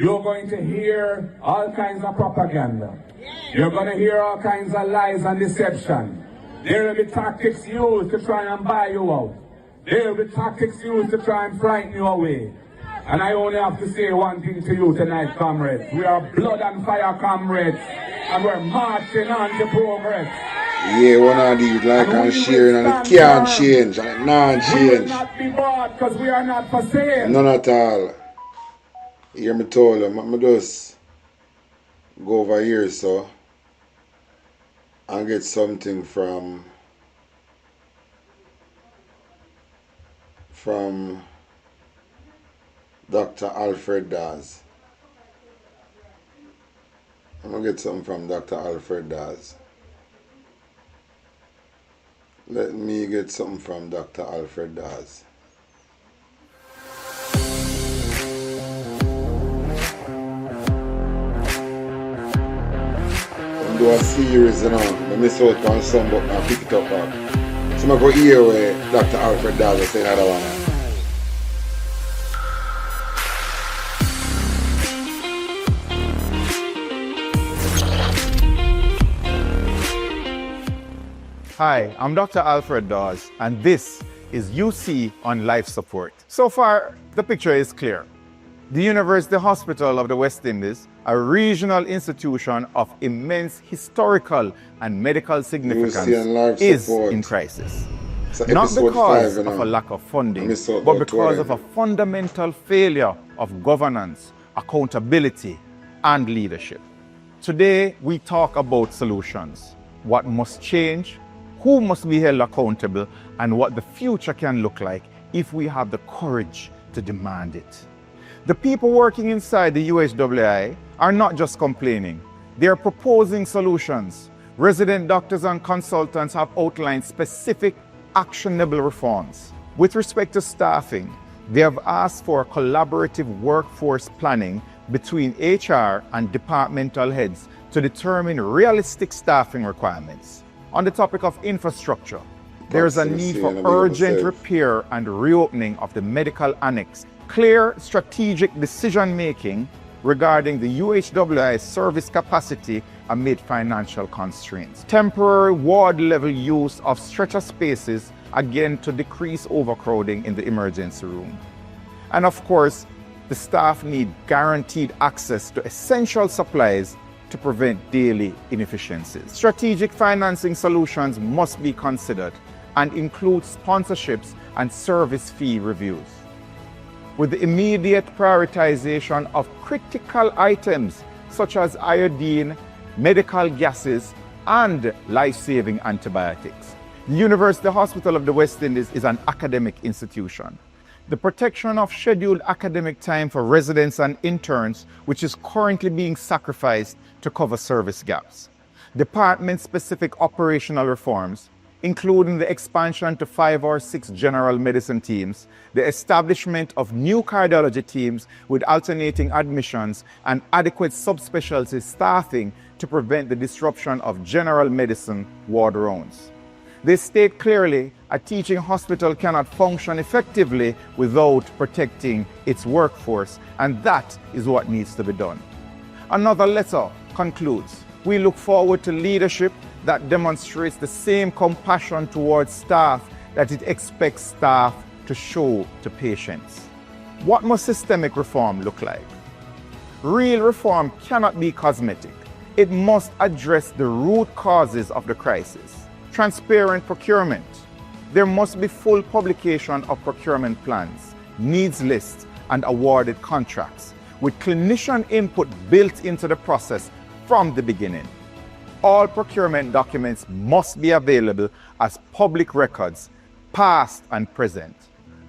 you're going to hear all kinds of propaganda. You're going to hear all kinds of lies and deception. There will be tactics used to try and buy you out. There will be tactics used to try and frighten you away. And I only have to say one thing to you tonight, comrades. We are blood and fire comrades, and we're marching on to progress. Yeah, one of these like and sharing, and it can't change, and it not change. We will not be bought because we are not for sale. None at all. Hear me told them, I'm just go over here so and get something from Dr. Alfred Dawes. I'm gonna get something from Dr. Alfred Dawes. Let me get something from Dr. Alfred Dawes. I'm doing a series, you know. I miss out on some, but I pick it up. So I'm going to hear where Dr. Alfred Dawes is saying another one. Hi, I'm Dr. Alfred Dawes, and this is UC on Life Support. So far, the picture is clear. The University Hospital of the West Indies, a regional institution of immense historical and medical significance, is in crisis. Not because of a lack of funding, but because of a fundamental failure of governance, accountability, and leadership. Today, we talk about solutions, what must change, who must be held accountable, and what the future can look like if we have the courage to demand it. The people working inside the UHWI are not just complaining, they are proposing solutions. Resident doctors and consultants have outlined specific actionable reforms. With respect to staffing, they have asked for collaborative workforce planning between HR and departmental heads to determine realistic staffing requirements. On the topic of infrastructure, there is a need for urgent repair and reopening of the medical annex. Clear strategic decision-making regarding the UHWI service capacity amid financial constraints. Temporary ward-level use of stretcher spaces, again to decrease overcrowding in the emergency room. And of course, the staff need guaranteed access to essential supplies to prevent daily inefficiencies. Strategic financing solutions must be considered and include sponsorships and service fee reviews. With the immediate prioritization of critical items such as iodine, medical gases, and life-saving antibiotics. The University Hospital of the West Indies is an academic institution. The protection of scheduled academic time for residents and interns, which is currently being sacrificed to cover service gaps. Department-specific operational reforms, including the expansion to 5 or 6 general medicine teams, the establishment of new cardiology teams with alternating admissions and adequate subspecialty staffing to prevent the disruption of general medicine ward rounds. They state clearly a teaching hospital cannot function effectively without protecting its workforce, and that is what needs to be done. Another letter concludes, we look forward to leadership that demonstrates the same compassion towards staff that it expects staff to show to patients. What must systemic reform look like? Real reform cannot be cosmetic. It must address the root causes of the crisis. Transparent procurement. There must be full publication of procurement plans, needs lists, and awarded contracts, with clinician input built into the process from the beginning. All procurement documents must be available as public records, past and present.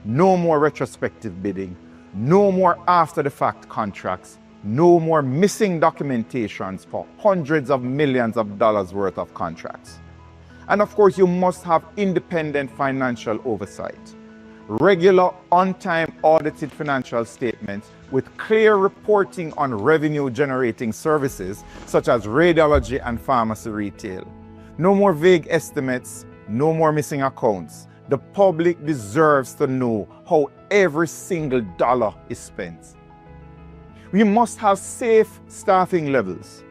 No more retrospective bidding, no more after-the-fact contracts, no more missing documentations for hundreds of millions of dollars worth of contracts. And of course, you must have independent financial oversight. Regular, on-time audited financial statements with clear reporting on revenue-generating services such as radiology and pharmacy retail. No more vague estimates, no more missing accounts. The public deserves to know how every single dollar is spent. We must have safe staffing levels,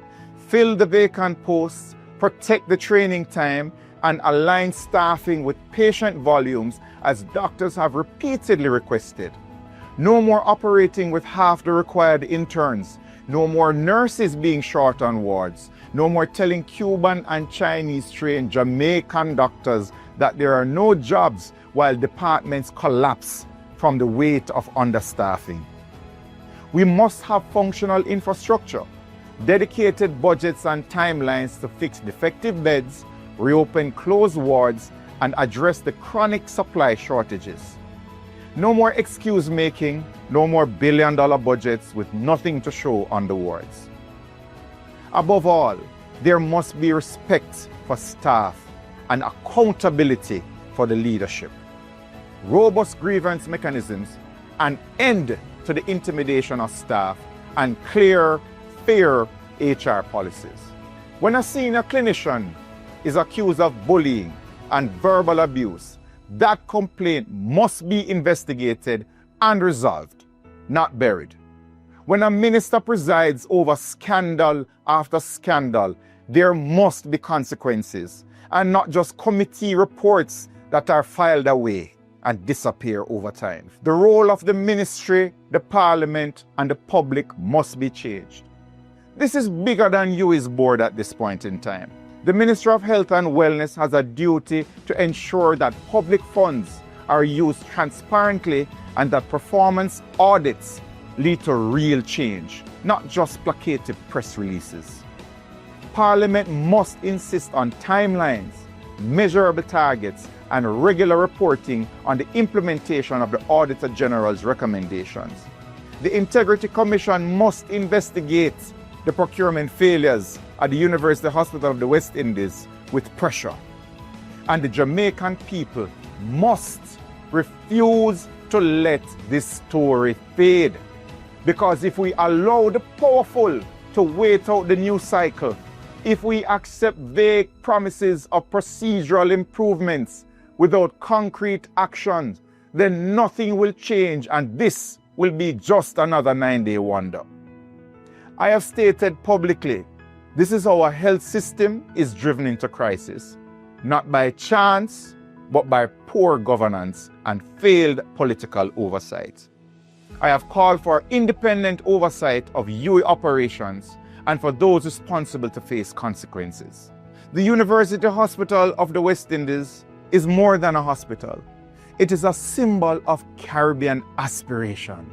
fill the vacant posts, protect the training time, and align staffing with patient volumes as doctors have repeatedly requested. No more operating with half the required interns. No more nurses being short on wards. No more telling Cuban and Chinese trained Jamaican doctors that there are no jobs while departments collapse from the weight of understaffing. We must have functional infrastructure, dedicated budgets and timelines to fix defective beds, reopen closed wards, and address the chronic supply shortages. No more excuse making, no more billion-dollar budgets with nothing to show on the wards. Above all, there must be respect for staff and accountability for the leadership. Robust grievance mechanisms, an end to the intimidation of staff, and clear, fair HR policies. When a senior clinician is accused of bullying and verbal abuse, that complaint must be investigated and resolved, not buried. When a minister presides over scandal after scandal, there must be consequences, and not just committee reports that are filed away and disappear over time. The role of the ministry, the parliament, and the public must be changed. This is bigger than UI's board at this point in time. The Ministry of Health and Wellness has a duty to ensure that public funds are used transparently and that performance audits lead to real change, not just placative press releases. Parliament must insist on timelines, measurable targets, and regular reporting on the implementation of the Auditor General's recommendations. The Integrity Commission must investigate the procurement failures at the University Hospital of the West Indies with pressure. And the Jamaican people must refuse to let this story fade. Because if we allow the powerful to wait out the news cycle, if we accept vague promises of procedural improvements without concrete actions, then nothing will change and this will be just another 9-day wonder. I have stated publicly, this is how our health system is driven into crisis, not by chance, but by poor governance and failed political oversight. I have called for independent oversight of UI operations and for those responsible to face consequences. The University Hospital of the West Indies is more than a hospital. It is a symbol of Caribbean aspiration,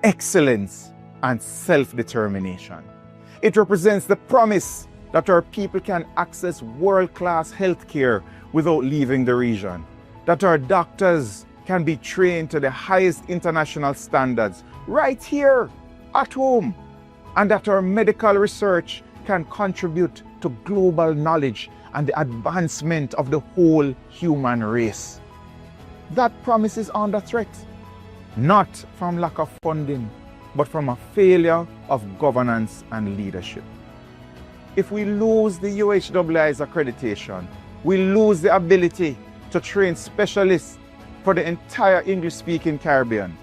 excellence, and self-determination. It represents the promise that our people can access world-class healthcare without leaving the region, that our doctors can be trained to the highest international standards right here at home, and that our medical research can contribute to global knowledge and the advancement of the whole human race. That promise is under threat, not from lack of funding, but from a failure of governance and leadership. If we lose the UHII's accreditation, we lose the ability to train specialists for the entire English-speaking Caribbean.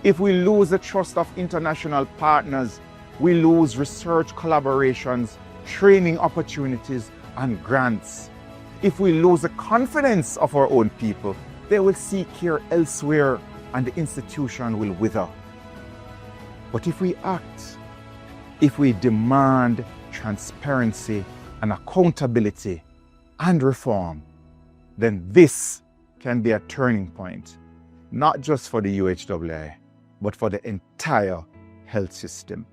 If we lose the trust of international partners, we lose research collaborations, training opportunities, and grants. If we lose the confidence of our own people, they will seek care elsewhere and the institution will wither. But if we act, if we demand transparency and accountability and reform, then this can be a turning point, not just for the UHII, but for the entire health system.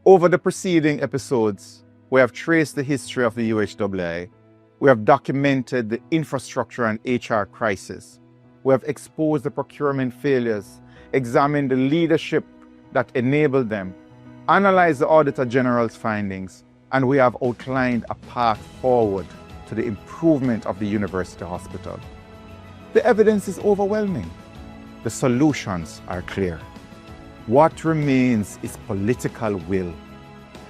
Over the preceding episodes, we have traced the history of the UHII. We have documented the infrastructure and HR crisis. We have exposed the procurement failures, examined the leadership that enabled them, analyzed the Auditor General's findings, and we have outlined a path forward to the improvement of the University Hospital. The evidence is overwhelming. The solutions are clear. What remains is political will.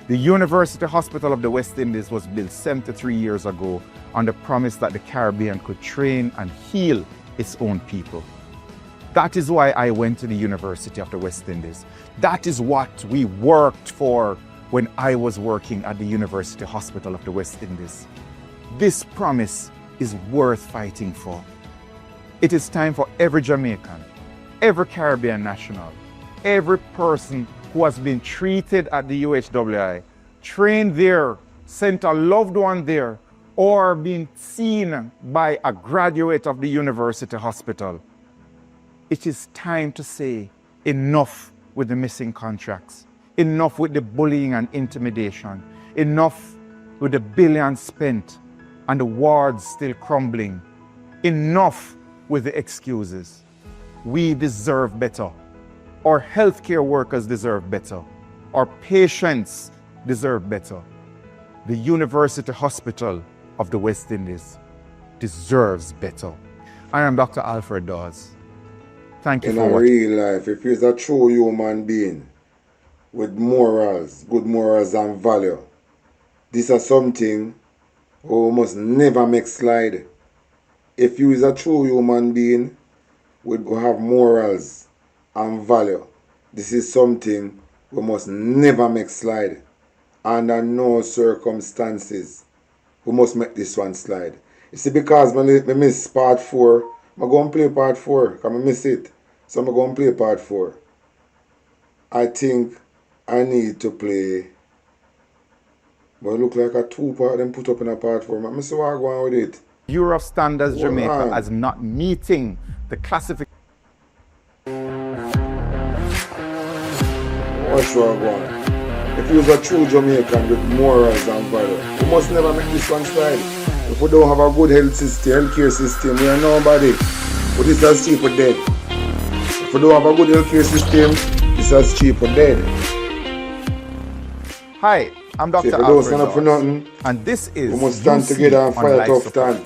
The University Hospital of the West Indies was built 73 years ago on the promise that the Caribbean could train and heal its own people. That is why I went to the University of the West Indies. That is what we worked for when I was working at the University Hospital of the West Indies. This promise is worth fighting for. It is time for every Jamaican, every Caribbean national, every person who has been treated at the UHWI, trained there, sent a loved one there, or been seen by a graduate of the university hospital. It is time to say enough with the missing contracts, enough with the bullying and intimidation, enough with the billions spent and the wards still crumbling, enough with the excuses. We deserve better. Our healthcare workers deserve better. Our patients deserve better. The University Hospital of the West Indies deserves better. I am Dr. Alfred Dawes. Thank you for watching. In real life, if you're a true human being with morals, good morals and value, this is something we must never make slide. If you is a true human being with who have morals and value, this is something we must never make slide. Under no circumstances we must make this one slide. You see, because I miss part 4, I'm going to play part 4 because I miss it. So I'm going to play part 4. I think I need to play, but it look like a 2-part then put up in a part 4. I'm see what I'm going with it. Bureau of Standards Jamaica as not meeting the classification. Watch what I'm going. If you're a true Jamaican with morals and value, we must never make this one slide. If we don't have a good healthcare system, we are nobody. But this is cheap or dead. If we don't have a good healthcare system, this is cheap or dead. Hi, I'm Dr. Alfred Dawes, and this is we must stand together and fight a tough time.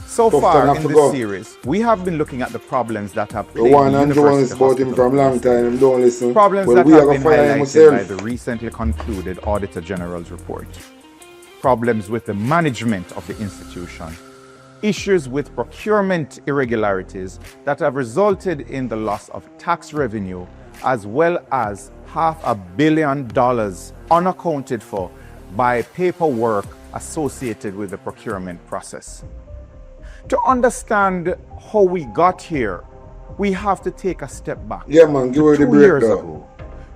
So far in this series, we have been looking at the problems that have plagued the one and Jones about him from long time, don't listen. Problems that have been highlighted by the recently concluded Auditor General's report. Problems with the management of the institution. Issues with procurement irregularities that have resulted in the loss of tax revenue, as well as $500 million unaccounted for by paperwork associated with the procurement process. To understand how we got here, we have to take a step back. Yeah, man, give her the 2 years breakdown. ago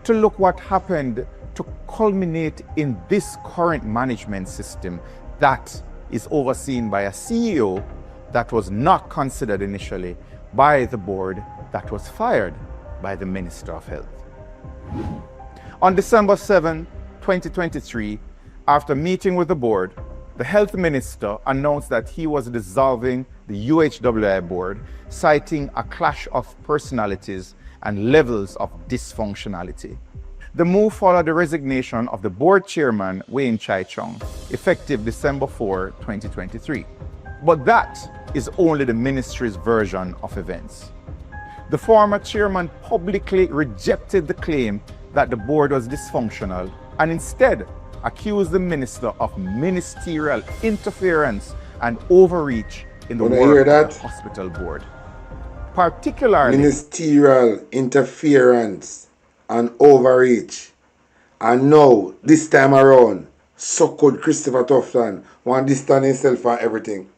to look what happened to culminate in this current management system that is overseen by a CEO that was not considered initially by the board that was fired by the Minister of Health. On December 7, 2023, after meeting with the board, the health minister announced that he was dissolving the UHWI board, citing a clash of personalities and levels of dysfunctionality. The move followed the resignation of the board chairman, Wayne Chai Chong, effective December 4, 2023. But that is only the ministry's version of events. The former chairman publicly rejected the claim that the board was dysfunctional and instead accused the minister of ministerial interference and overreach in the work of the hospital board. Particularly ministerial interference and overreach. And now, this time around, so could Christopher Tufton want to distance himself from everything.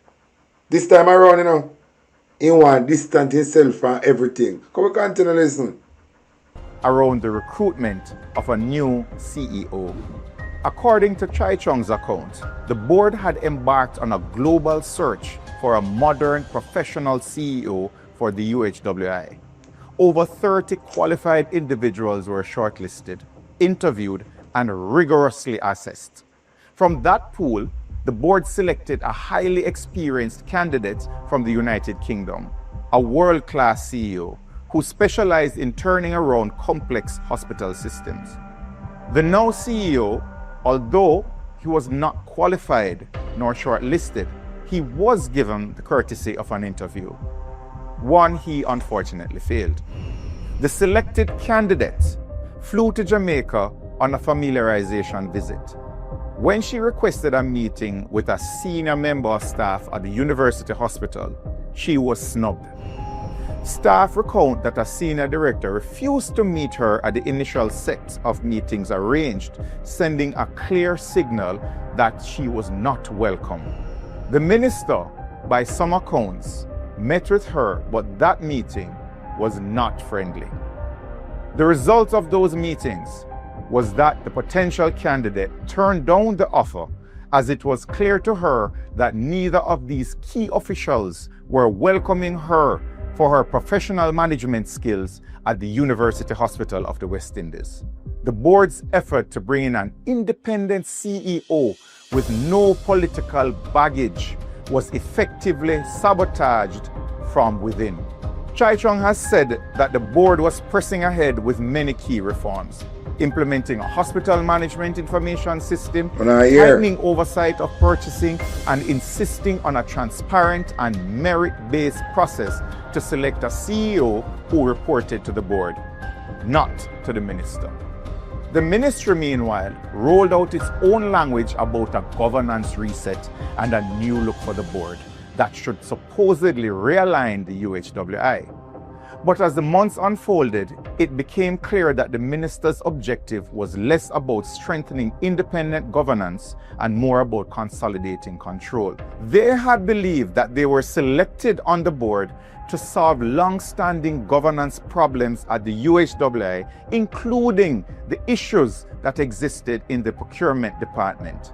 This time around, you know, he want to distance himself from everything. Come on, continue to listen. Around the recruitment of a new CEO. According to Chai Chong's account, the board had embarked on a global search for a modern professional CEO for the UHWI. Over 30 qualified individuals were shortlisted, interviewed, and rigorously assessed. From that pool, the board selected a highly experienced candidate from the United Kingdom, a world-class CEO who specialized in turning around complex hospital systems. The now CEO, although he was not qualified nor shortlisted, he was given the courtesy of an interview, one he unfortunately failed. The selected candidate flew to Jamaica on a familiarization visit. When she requested a meeting with a senior member of staff at the University Hospital, she was snubbed. Staff recount that a senior director refused to meet her at the initial set of meetings arranged, sending a clear signal that she was not welcome. The minister, by some accounts, met with her, but that meeting was not friendly. The result of those meetings was that the potential candidate turned down the offer, as it was clear to her that neither of these key officials were welcoming her for her professional management skills at the University Hospital of the West Indies. The board's effort to bring in an independent CEO with no political baggage was effectively sabotaged from within. Chai Chung has said that the board was pressing ahead with many key reforms, implementing a hospital management information system, tightening oversight of purchasing, and insisting on a transparent and merit-based process to select a CEO who reported to the board, not to the minister. The ministry, meanwhile, rolled out its own language about a governance reset and a new look for the board that should supposedly realign the UHWI. But as the months unfolded, it became clear that the minister's objective was less about strengthening independent governance and more about consolidating control. They had believed that they were selected on the board to solve long-standing governance problems at the UHWI, including the issues that existed in the procurement department.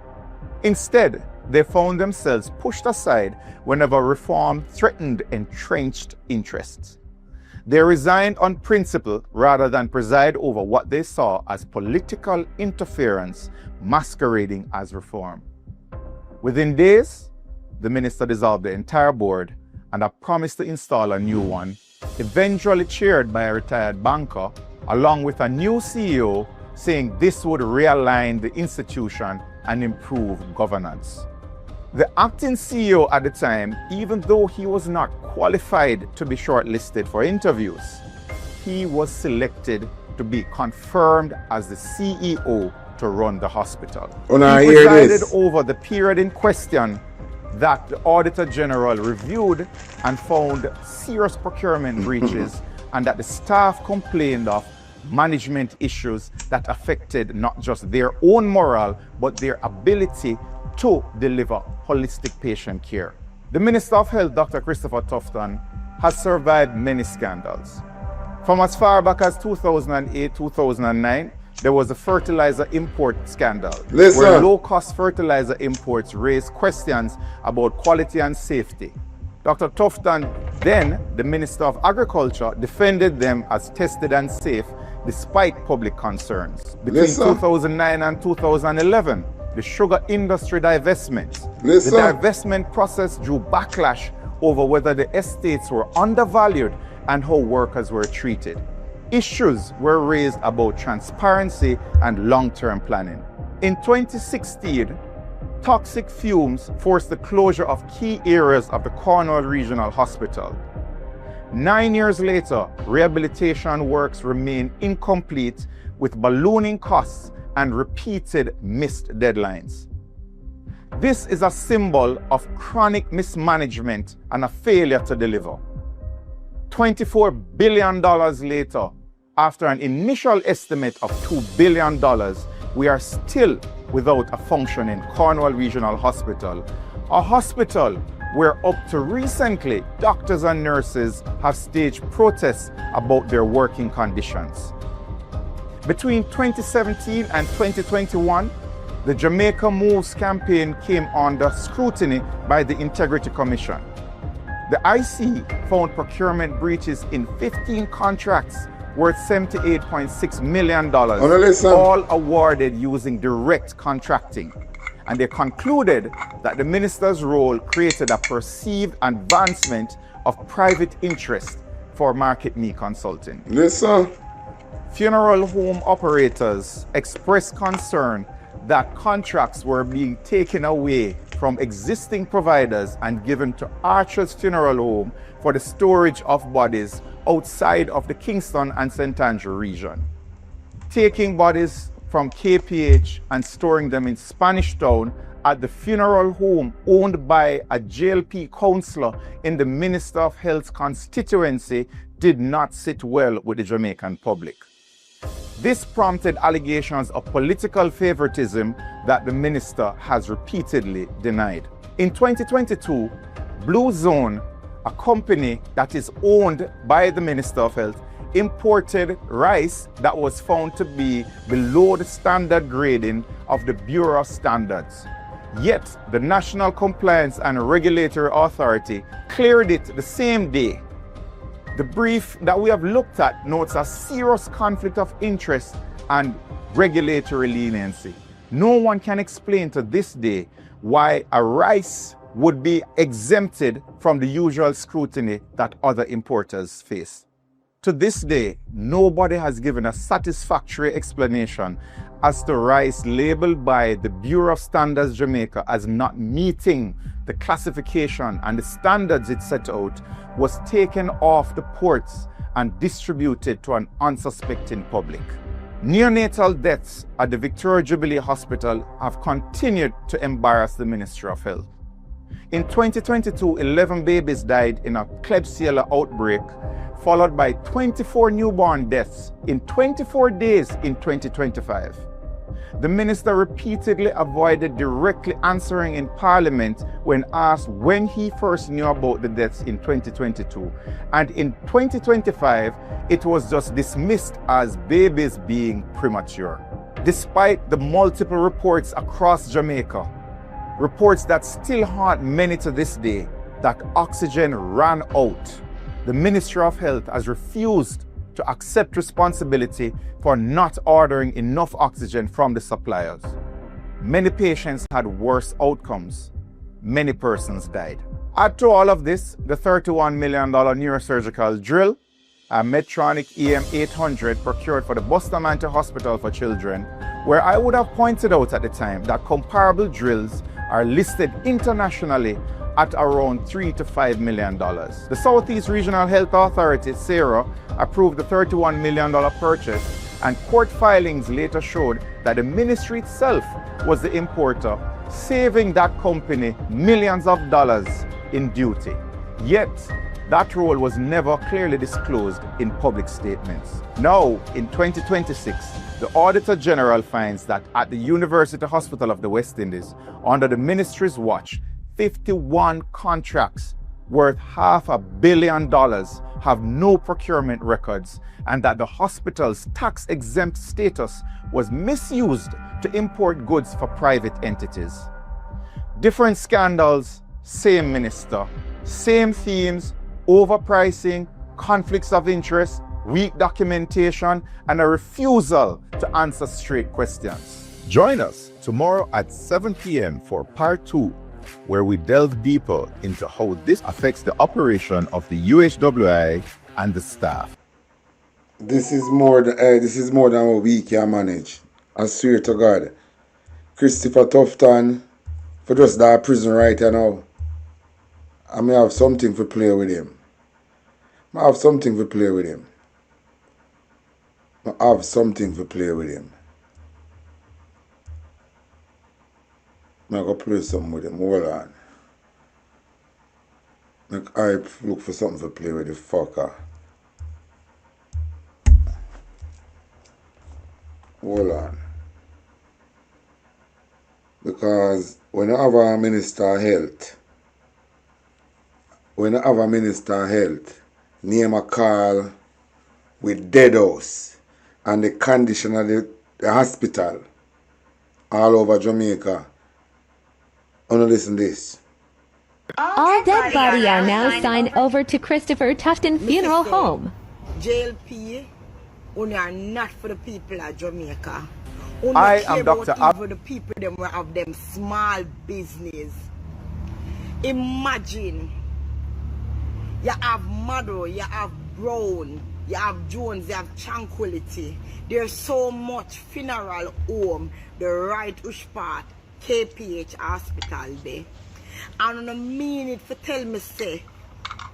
Instead, they found themselves pushed aside whenever reform threatened entrenched interests. They resigned on principle rather than preside over what they saw as political interference masquerading as reform. Within days, the minister dissolved the entire board and a promise to install a new one, eventually chaired by a retired banker, along with a new CEO, saying this would realign the institution and improve governance. The acting CEO at the time, even though he was not qualified to be shortlisted for interviews, he was selected to be confirmed as the CEO to run the hospital. He presided over the period in question that the Auditor General reviewed and found serious procurement breaches and that the staff complained of management issues that affected not just their own morale, but their ability to deliver holistic patient care. The Minister of Health, Dr. Christopher Tufton, has survived many scandals. From as far back as 2008-2009, there was a fertilizer import scandal, where low-cost fertilizer imports raised questions about quality and safety. Dr. Tufton, then the Minister of Agriculture, defended them as tested and safe despite public concerns. Between 2009 and 2011, the sugar industry divestment. The divestment process drew backlash over whether the estates were undervalued and how workers were treated. Issues were raised about transparency and long-term planning. In 2016, toxic fumes forced the closure of key areas of the Cornwall Regional Hospital. 9 years later, rehabilitation works remain incomplete with ballooning costs and repeated missed deadlines. This is a symbol of chronic mismanagement and a failure to deliver. $24 billion later, after an initial estimate of $2 billion, we are still without a functioning Cornwall Regional Hospital, a hospital where up to recently, doctors and nurses have staged protests about their working conditions. Between 2017 and 2021, the Jamaica Moves campaign came under scrutiny by the Integrity Commission. The IC found procurement breaches in 15 contracts worth $78.6 million, all awarded using direct contracting. And they concluded that the minister's role created a perceived advancement of private interest for Market Me Consulting. Funeral home operators expressed concern that contracts were being taken away from existing providers and given to Archer's Funeral Home for the storage of bodies outside of the Kingston and St. Andrew region. Taking bodies from KPH and storing them in Spanish Town at the funeral home owned by a JLP councillor in the Minister of Health's constituency did not sit well with the Jamaican public. This prompted allegations of political favoritism that the minister has repeatedly denied. In 2022, Blue Zone, a company that is owned by the Minister of Health, imported rice that was found to be below the standard grading of the Bureau of Standards. Yet, the National Compliance and Regulatory Authority cleared it the same day. The brief that we have looked at notes a serious conflict of interest and regulatory leniency. No one can explain to this day why a rice would be exempted from the usual scrutiny that other importers face. To this day, nobody has given a satisfactory explanation as to rice labeled by the Bureau of Standards Jamaica as not meeting the classification and the standards it set out was taken off the ports and distributed to an unsuspecting public. Neonatal deaths at the Victoria Jubilee Hospital have continued to embarrass the Ministry of Health. In 2022, 11 babies died in a Klebsiella outbreak, followed by 24 newborn deaths in 24 days in 2025. The minister repeatedly avoided directly answering in Parliament when asked when he first knew about the deaths in 2022. And in 2025, it was just dismissed as babies being premature. Despite the multiple reports across Jamaica, reports that still haunt many to this day, that oxygen ran out, the Ministry of Health has refused to accept responsibility for not ordering enough oxygen from the suppliers. Many patients had worse outcomes. Many persons died. Add to all of this the $31 million neurosurgical drill, a Medtronic EM800 procured for the Bustamante Hospital for Children, where I would have pointed out at the time that comparable drills are listed internationally at around $3 to $5 million. The Southeast Regional Health Authority, SARA, approved the $31 million purchase, and court filings later showed that the ministry itself was the importer, saving that company millions of dollars in duty. Yet, that role was never clearly disclosed in public statements. Now, in 2026, the Auditor General finds that at the University Hospital of the West Indies, under the ministry's watch, 51 contracts worth $500 million have no procurement records, and that the hospital's tax-exempt status was misused to import goods for private entities. Different scandals, same minister, same themes, overpricing, conflicts of interest, weak documentation, and a refusal to answer straight questions. Join us tomorrow at 7 p.m. for part 2, where we delve deeper into how this affects the operation of the UHWI and the staff. This is more than what we can manage. I swear to God. Christopher Tufton, for just that prison right now, I may have something to play with him. I have something to play with him. I have something to play with him. I'm going to play something with him. Hold on. I look for something to play with the fucker. Hold on. Because when I have a Minister of Health, name a call with dead house and the condition of the hospital all over Jamaica. Wanna listen to this. All dead body are now signed over to Christopher Tufton Funeral Home. JLP, only are not for the people of Jamaica. I am Dr. For the people them who have them small business. Imagine, you have Mado, you have Brown, you have Jones, you have Tranquility. There's so much funeral home, the right Ushpart, KPH hospital there. And I mean it for tell me say,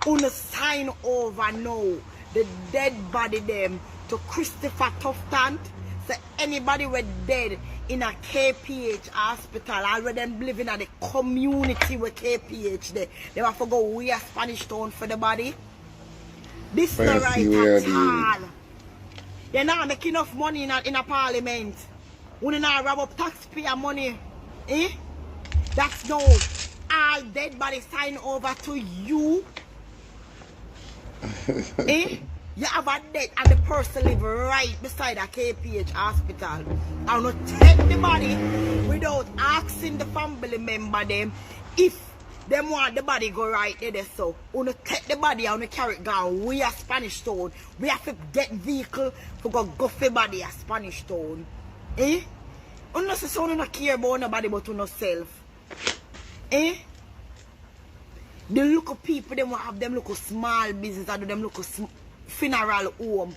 wanna sign over now the dead body them to Christopher Tufton. say anybody were dead in a KPH hospital, already them living in the community with KPH there. They have to go wear Spanish Town for the body. This is not right at all. You're not making enough money in a parliament. When you not rob up taxpayer money. Eh? That's no. All dead body sign over to you. Eh? You have a dead and the person live right beside a KPH hospital. And you take the body without asking the family member them if them want the body go right there. So you take the body and you carry it down. We are Spanish Town. We have to get vehicle to go for body a Spanish Town. Eh? You know so you don't care about nobody but yourself. Eh? The local people them have them local small business or them local funeral home.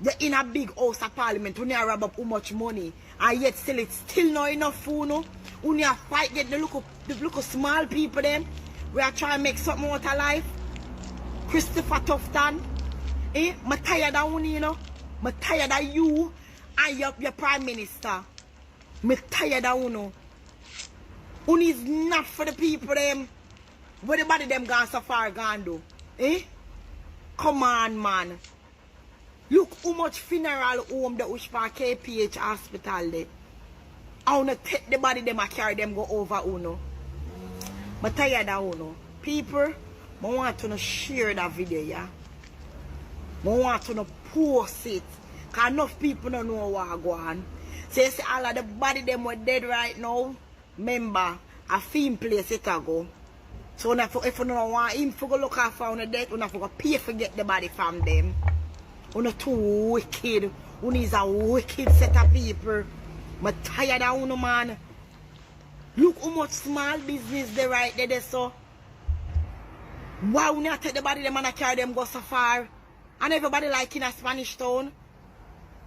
They're in a big house of parliament when you rob up how much money and yet still it's still not enough food. No? When you fight get the local small people them we are trying to make something out of life. Christopher Tufton. Eh? I'm tired of you know. I'm tired of you and your prime minister. I'm tired of you. Uni is not for the people them. Where the body them gone so far gone do? Eh? Come on, man. Look how much funeral home the Ushpa KPH hospital there. I wanna take the body them and carry them go over Uno. But tired of Uno. People, I want to share that video, yeah. I want to post it. Cause enough people don't know what go on. So you see all of the body them were dead right now. Remember, a film place it a go. So if you don't want him to go look after on the death, you have to pay to get the body from them. You're too wicked. You is a wicked set of people. I'm tired of you, man. Look how much small business they right there, so. Why you not take the body them and carry them go so far? And everybody like in a Spanish Town.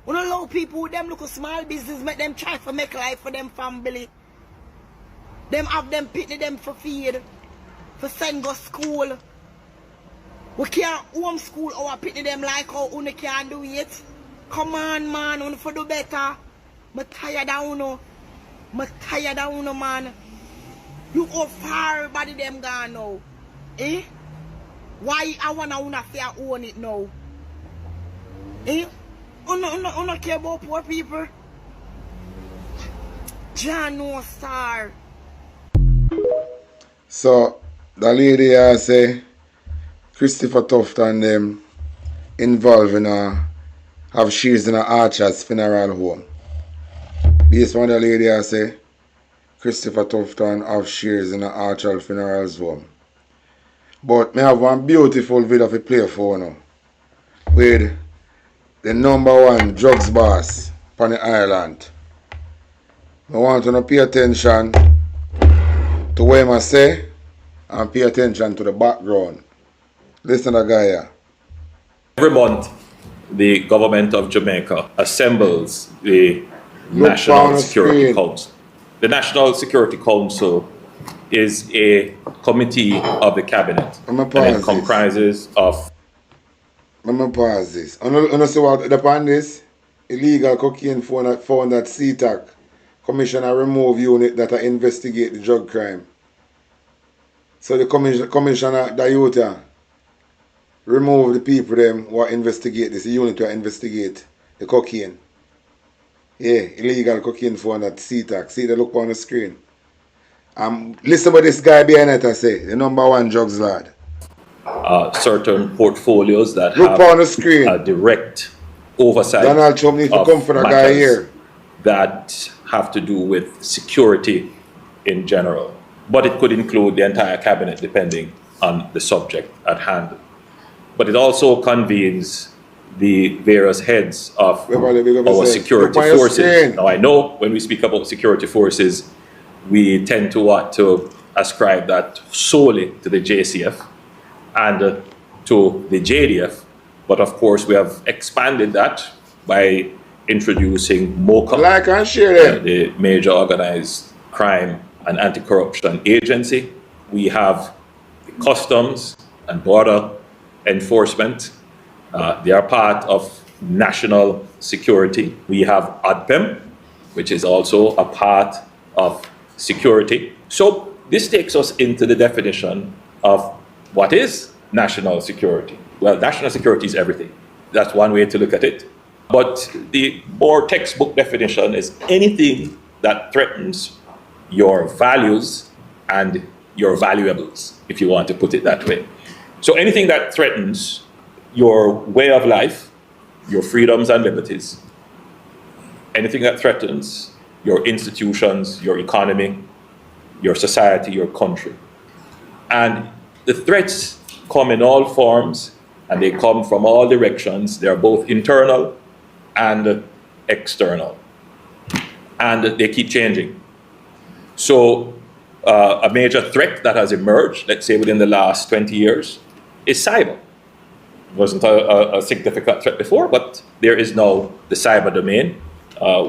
You don't allow people with them look a small business, make them try to make life for them family. Them have them pitney them for feed. For send go school. We can't homeschool our pitney them like how you can do it. Come on, man, you for do better. I'm tired of you. I'm tired of you, man. Look how far everybody them gone now. Eh? Why I wanna fear own it now? Eh? You don't care about poor people? John no star. So the lady here say Christopher Tufton them involved in have she's in a Archer's funeral home. Based on the lady here say Christopher Tufton have shares in a Archer funeral home. But me have one beautiful video to play for now with the #1 drugs boss on the island. I want you to pay attention to what I say and pay attention to the background. Listen to the guy here. Every month, the government of Jamaica assembles the National Security Council. The National Security Council is a committee of the cabinet and it comprises of. Let me pause this. You see what upon this? Illegal cocaine found at CTAC Commissioner remove unit that investigate the drug crime. So the Commissioner Dayuta remove the people them who investigate this unit to investigate the cocaine. Yeah, illegal cocaine found at CTAC. See the look on the screen. Listen what this guy behind it I say, the #1 drugs lord. Certain portfolios that look have on the screen. A direct oversight Donald Trump needs to come for the guy here. That have to do with security in general. But it could include the entire cabinet depending on the subject at hand. But it also convenes the various heads of our security forces. Now I know when we speak about security forces, we tend to want to ascribe that solely to the JCF and to the JDF, but of course we have expanded that by introducing MOCA, the Major Organized Crime and Anti-Corruption Agency. We have the Customs and Border Enforcement. They are part of National security. We have ADPEM, which is also a part of security. So this takes us into the definition of what is national security. Well, national security is everything. That's one way to look at it. But the more textbook definition is anything that threatens your values and your valuables, if you want to put it that way. So anything that threatens your way of life, your freedoms and liberties, anything that threatens your institutions, your economy, your society, your country. And the threats come in all forms, and they come from all directions. They are both internal and external. And they keep changing. So a major threat that has emerged, let's say within the last 20 years, is cyber. It wasn't a significant threat before, but there is now the cyber domain.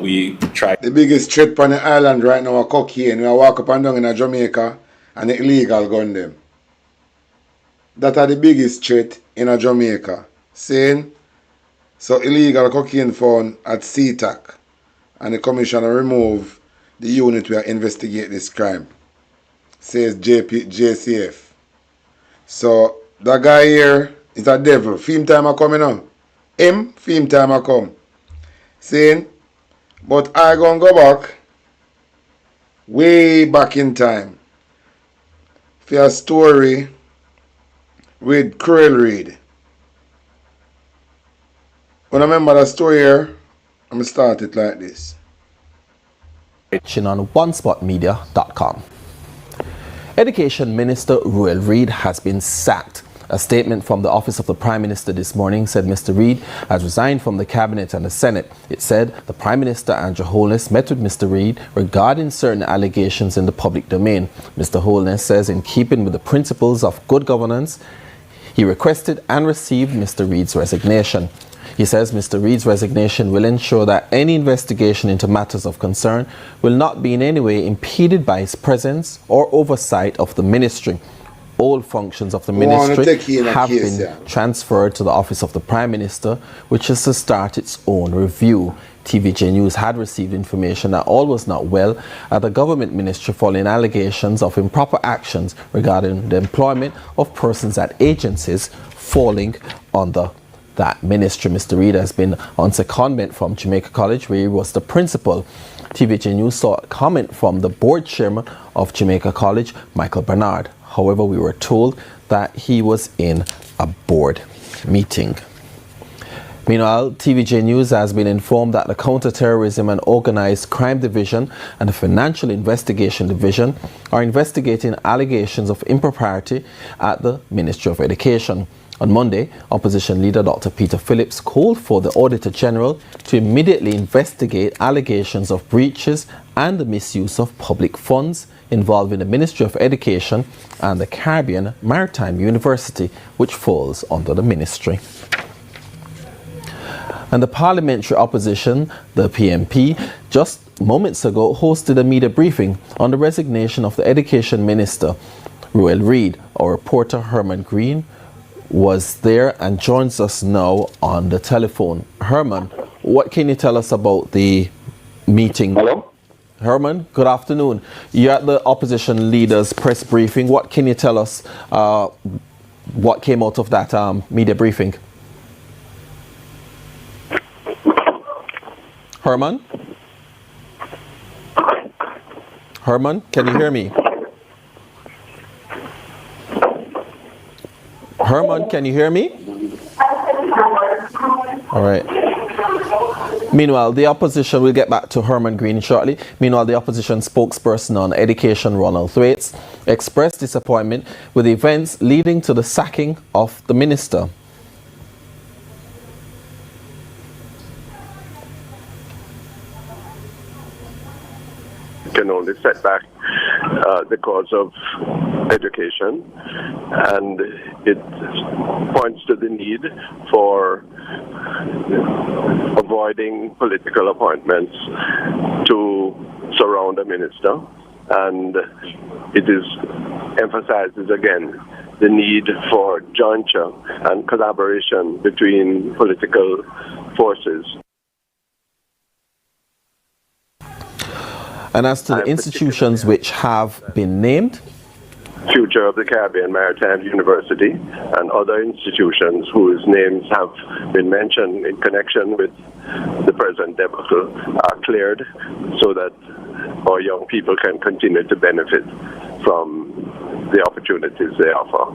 We try. The biggest threat on the island right now are cocaine. We walk up and down in Jamaica and the illegal gun them. That are the biggest threat in Jamaica. Saying, so illegal cocaine found at CTAC, and the commissioner remove the unit where investigate this crime. Says JCF. So that guy here is a devil. Film time are coming on. Film time are come. Saying, but I gonna go back, way back in time, for a story with Cruel Reed. When I remember the story here, I'm gonna start it like this. On onespotmedia.com. Education Minister Ruel Reid has been sacked. A statement from the office of the Prime Minister this morning said Mr. Reid has resigned from the Cabinet and the Senate. It said the Prime Minister Andrew Holness met with Mr. Reid regarding certain allegations in the public domain. Mr. Holness says in keeping with the principles of good governance, he requested and received Mr. Reid's resignation. He says Mr. Reid's resignation will ensure that any investigation into matters of concern will not be in any way impeded by his presence or oversight of the ministry. All functions of the ministry have been transferred to the office of the Prime Minister, which is to start its own review. TVJ News had received information that all was not well at the government ministry following allegations of improper actions regarding the employment of persons at agencies falling under that ministry. Mr. Reid has been on secondment from Jamaica College, where he was the principal. TVJ News saw a comment from the board chairman of Jamaica College, Michael Bernard. However, we were told that he was in a board meeting. Meanwhile, TVJ News has been informed that the Counter-Terrorism and Organized Crime Division and the Financial Investigation Division are investigating allegations of impropriety at the Ministry of Education. On Monday, Opposition Leader Dr. Peter Phillips called for the Auditor General to immediately investigate allegations of breaches and the misuse of public funds involving the Ministry of Education and the Caribbean Maritime University, which falls under the ministry. And the parliamentary opposition, the PMP, just moments ago hosted a media briefing on the resignation of the Education Minister, Ruel Reid. Our reporter Herman Green was there and joins us now on the telephone. Herman, what can you tell us about the meeting? Hello? Herman, good afternoon. You're at the opposition leaders press briefing. What can you tell us what came out of that media briefing? Herman? Herman, can you hear me? Herman, can you hear me? All right. Meanwhile, the opposition, we'll get back to Herman Green shortly. Meanwhile, the opposition spokesperson on education, Ronald Thwaites, expressed disappointment with events leading to the sacking of the minister. Can only set back the cause of education, and it points to the need for avoiding political appointments to surround a minister, and it emphasizes again the need for jointure and collaboration between political forces. And as to the institutions which have been named, future of the Caribbean Maritime University and other institutions whose names have been mentioned in connection with the present debacle are cleared so that our young people can continue to benefit from the opportunities they offer.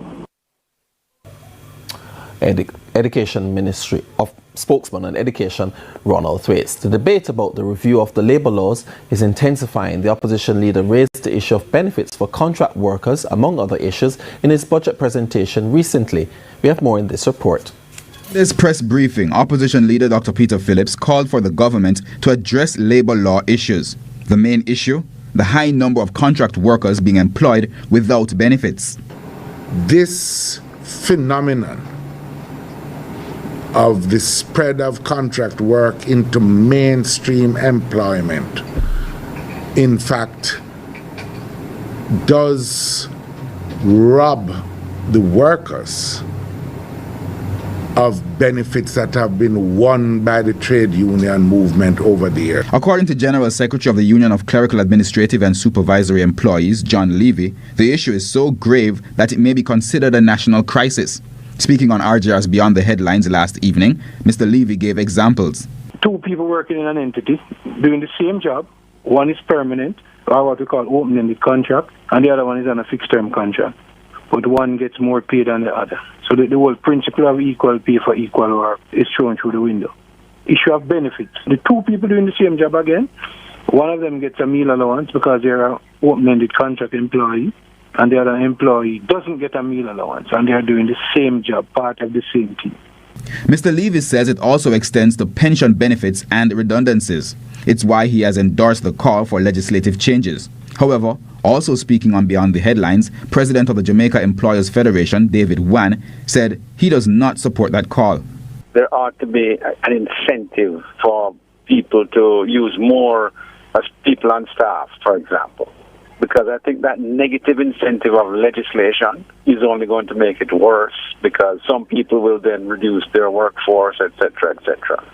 Education Ministry of Spokesman on Education, Ronald Thwaites. The debate about the review of the labour laws is intensifying. The opposition leader raised the issue of benefits for contract workers, among other issues, in his budget presentation recently. We have more in this report. In this press briefing, opposition leader Dr. Peter Phillips called for the government to address labour law issues. The main issue, the high number of contract workers being employed without benefits. This phenomenon of the spread of contract work into mainstream employment, in fact, does rob the workers of benefits that have been won by the trade union movement over the years. According to General Secretary of the Union of Clerical Administrative and Supervisory Employees, John Levy, the issue is so grave that it may be considered a national crisis. Speaking on RJR's Beyond the Headlines last evening, Mr. Levy gave examples. Two people working in an entity doing the same job. One is permanent, or what we call open-ended contract, and the other one is on a fixed-term contract. But one gets more pay than the other. So the whole principle of equal pay for equal work is thrown through the window. Issue of benefits. The two people doing the same job again, one of them gets a meal allowance because they're an open-ended contract employee, and the other employee doesn't get a meal allowance, and they are doing the same job, part of the same team. Mr. Levy says it also extends to pension benefits and redundancies. It's why he has endorsed the call for legislative changes. However, also speaking on Beyond the Headlines, President of the Jamaica Employers Federation, David Wan, said he does not support that call. There ought to be an incentive for people to use more as people on staff, for example. Because I think that negative incentive of legislation is only going to make it worse, because some people will then reduce their workforce, etc., etc.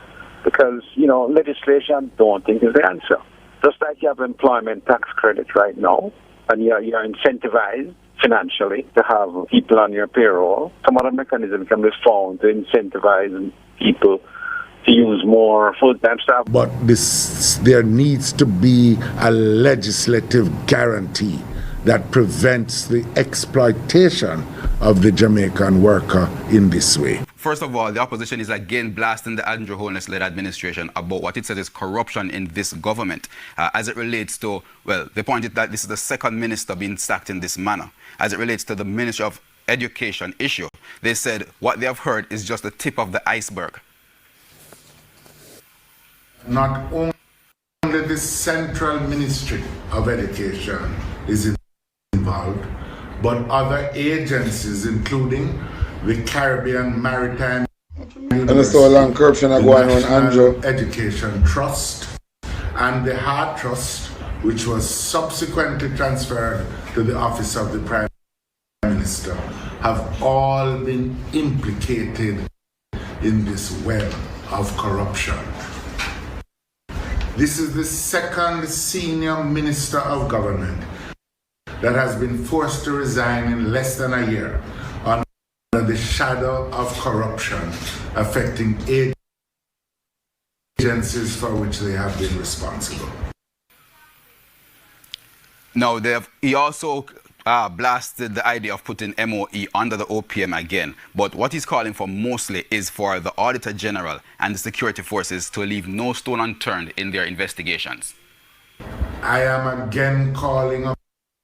Because, legislation I don't think is the answer. Just like you have employment tax credit right now, and you're incentivized financially to have people on your payroll, some other mechanism can be found to incentivize people to use more full-time staff. But there needs to be a legislative guarantee that prevents the exploitation of the Jamaican worker in this way. First of all, the opposition is again blasting the Andrew Holness-led administration about what it says is corruption in this government as it relates to, well, they pointed that this is the second minister being sacked in this manner. As it relates to the Ministry of Education issue, they said what they have heard is just the tip of the iceberg. Not only the Central Ministry of Education is involved, but other agencies, including the Caribbean Maritime University, long corruption the going on, National Andrew. Education Trust, and the Heart Trust, which was subsequently transferred to the office of the Prime Minister, have all been implicated in this web of corruption. This is the second senior minister of government that has been forced to resign in less than a year under the shadow of corruption affecting agencies for which they have been responsible. Now, he also blasted the idea of putting MOE under the OPM again. But what he's calling for mostly is for the Auditor General and the security forces to leave no stone unturned in their investigations. I am again calling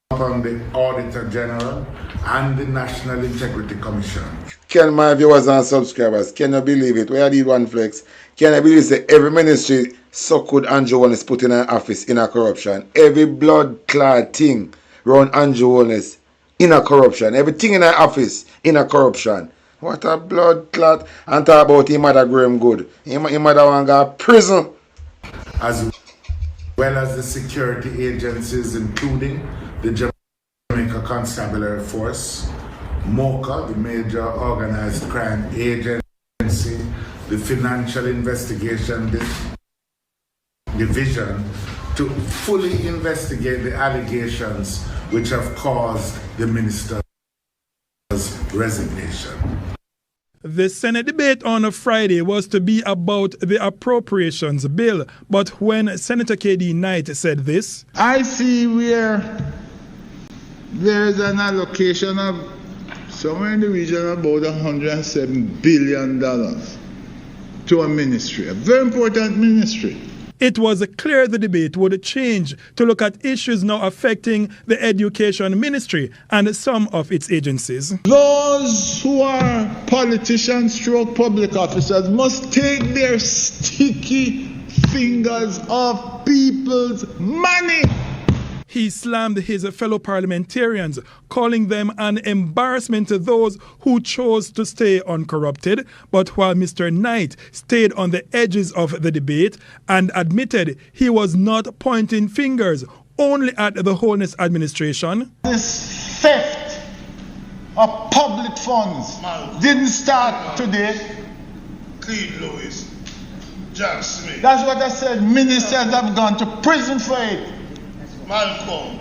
upon the Auditor General and the National Integrity Commission. Can my viewers and subscribers, can you believe it? Where did one flex? Can you believe that every ministry so could Andrew Holness put in an office in a corruption? Every blood-clad thing around Andrew Holness in a corruption. Everything in an office in a corruption. What a blood clot. And talk about him mother Graham Good. Him mother want to go to prison. As well as the security agencies, including the Jamaica Constabulary Force, MOCA, the Major Organized Crime Agency, the Financial Investigation Division, to fully investigate the allegations which have caused the minister's resignation. The Senate debate on a Friday was to be about the appropriations bill, but when Senator K.D. Knight said this, I see where there is an allocation of somewhere in the region of about $107 billion to a ministry, a very important ministry. it was clear the debate would change to look at issues now affecting the education ministry and some of its agencies. Those who are politicians stroke public officers must take their sticky fingers off people's money. He slammed his fellow parliamentarians, calling them an embarrassment to those who chose to stay uncorrupted. But while Mr. Knight stayed on the edges of the debate and admitted he was not pointing fingers only at the Holness administration. This theft of public funds didn't start today. Clean Lewis, Jack Smith. That's what I said. Ministers have gone to prison for it. Malcolm.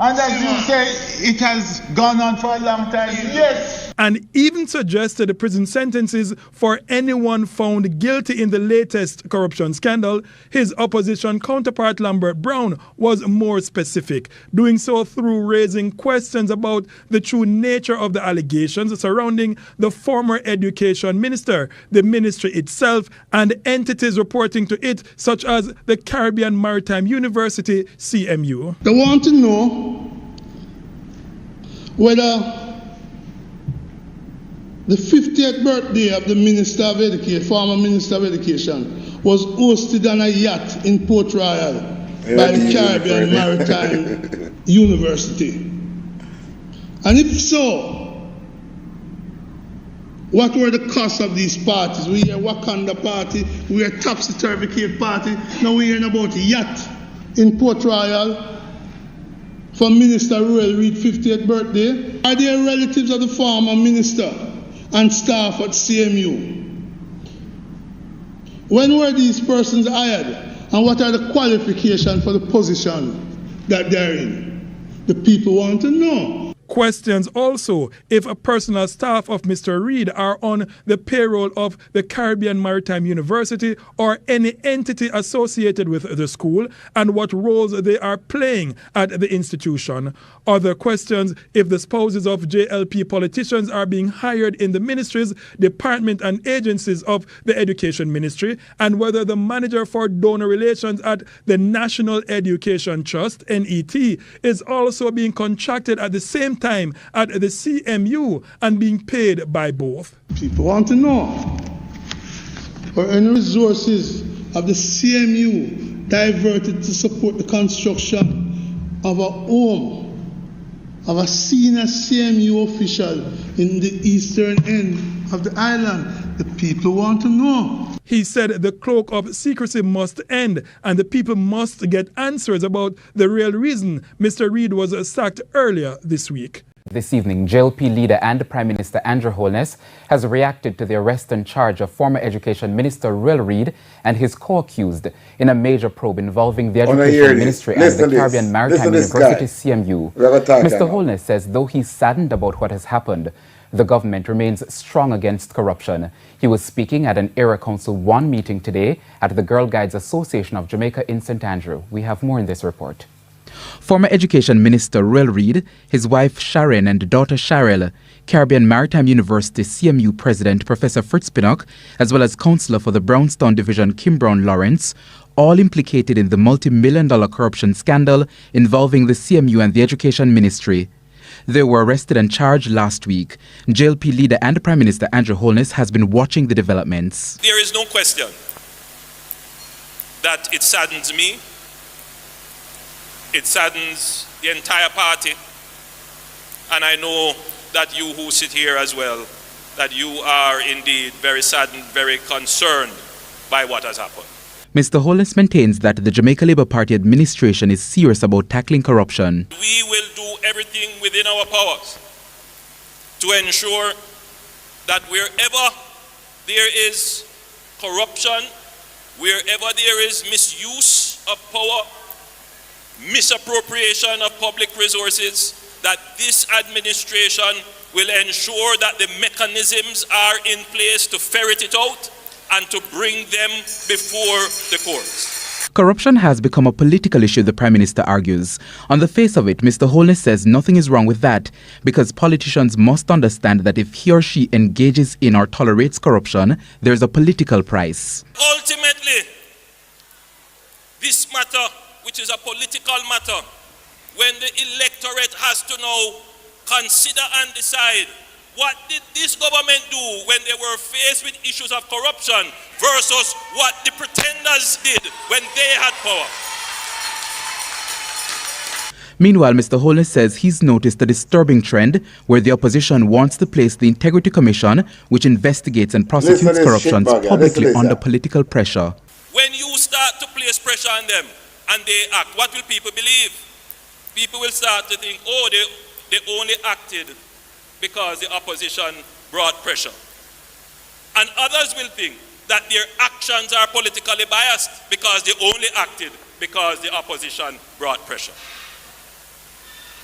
And as you say, it has gone on for a long time. Yes. And even suggested the prison sentences for anyone found guilty in the latest corruption scandal. His opposition counterpart Lambert Brown was more specific, doing so through raising questions about the true nature of the allegations surrounding the former education minister, the ministry itself, and entities reporting to it, such as the Caribbean Maritime University, CMU. They want to know whether the 50th birthday of the Minister of Education, former Minister of Education, was hosted on a yacht in Port Royal by the Caribbean Maritime University. And if so, what were the costs of these parties? We hear Wakanda party, we hear Topsy-Turvy Cave party, now we hear about yacht in Port Royal for Minister Ruel Reid 50th birthday. Are there relatives of the former minister and staff at CMU? When were these persons hired, and what are the qualifications for the position that they're in? The people want to know. Questions also if a personal staff of Mr. Reid are on the payroll of the Caribbean Maritime University or any entity associated with the school, and what roles they are playing at the institution. Other questions if the spouses of JLP politicians are being hired in the ministries, department and agencies of the education ministry, and whether the manager for donor relations at the National Education Trust, NET, is also being contracted at the same time at the CMU and being paid by both. People want to know, are any resources of the CMU diverted to support the construction of a home of a senior CMU official in the eastern end of the island? The people want to know. He said the cloak of secrecy must end and the people must get answers about the real reason Mr. Reid was sacked earlier this week. This evening, JLP leader and Prime Minister Andrew Holness has reacted to the arrest and charge of former Education Minister Ruel Reid and his co-accused in a major probe involving the Education Ministry and the Caribbean Maritime University, CMU. Mr. Holness says though he's saddened about what has happened, the government remains strong against corruption. He was speaking at an Area Council 1 meeting today at the Girl Guides Association of Jamaica in St. Andrew. We have more in this report. Former Education Minister Ruel Reid, his wife Sharon and daughter Sharel, Caribbean Maritime University CMU President Professor Fritz Pinnock, as well as Councillor for the Brownstown Division Kim Brown Lawrence, all implicated in the multi-million-dollar corruption scandal involving the CMU and the Education Ministry. They were arrested and charged last week. JLP leader and Prime Minister Andrew Holness has been watching the developments. There is no question that it saddens me. It saddens the entire party. And I know that you who sit here as well, that you are indeed very saddened, very concerned by what has happened. Mr. Holness maintains that the Jamaica Labour Party administration is serious about tackling corruption. We will do everything within our powers to ensure that wherever there is corruption, wherever there is misuse of power, misappropriation of public resources, that this administration will ensure that the mechanisms are in place to ferret it out and to bring them before the courts. Corruption has become a political issue, the Prime Minister argues. On the face of it, Mr. Holness says nothing is wrong with that because politicians must understand that if he or she engages in or tolerates corruption, there's a political price. Ultimately, this matter, which is a political matter, when the electorate has to now consider and decide what did this government do when they were faced with issues of corruption versus what the pretenders did when they had power. Meanwhile, Mr. Holness says he's noticed a disturbing trend where the opposition wants to place the Integrity Commission, which investigates and prosecutes corruption, publicly under political pressure. When you start to place pressure on them and they act, what will people believe? People will start to think, oh, they only acted because the opposition brought pressure. And others will think that their actions are politically biased because they only acted because the opposition brought pressure.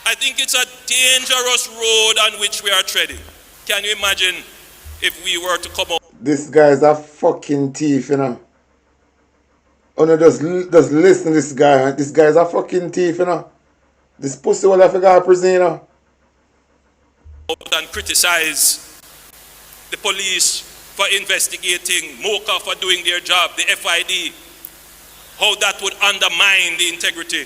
I think it's a dangerous road on which we are treading. Can you imagine if we were to come out? This guy's a fucking thief, you know. Oh no, just listen to this guy. This guy's a fucking thief, you know. This pussy will have to go to prison, you know. And criticize the police for investigating, MOCA for doing their job, the FID, how that would undermine the integrity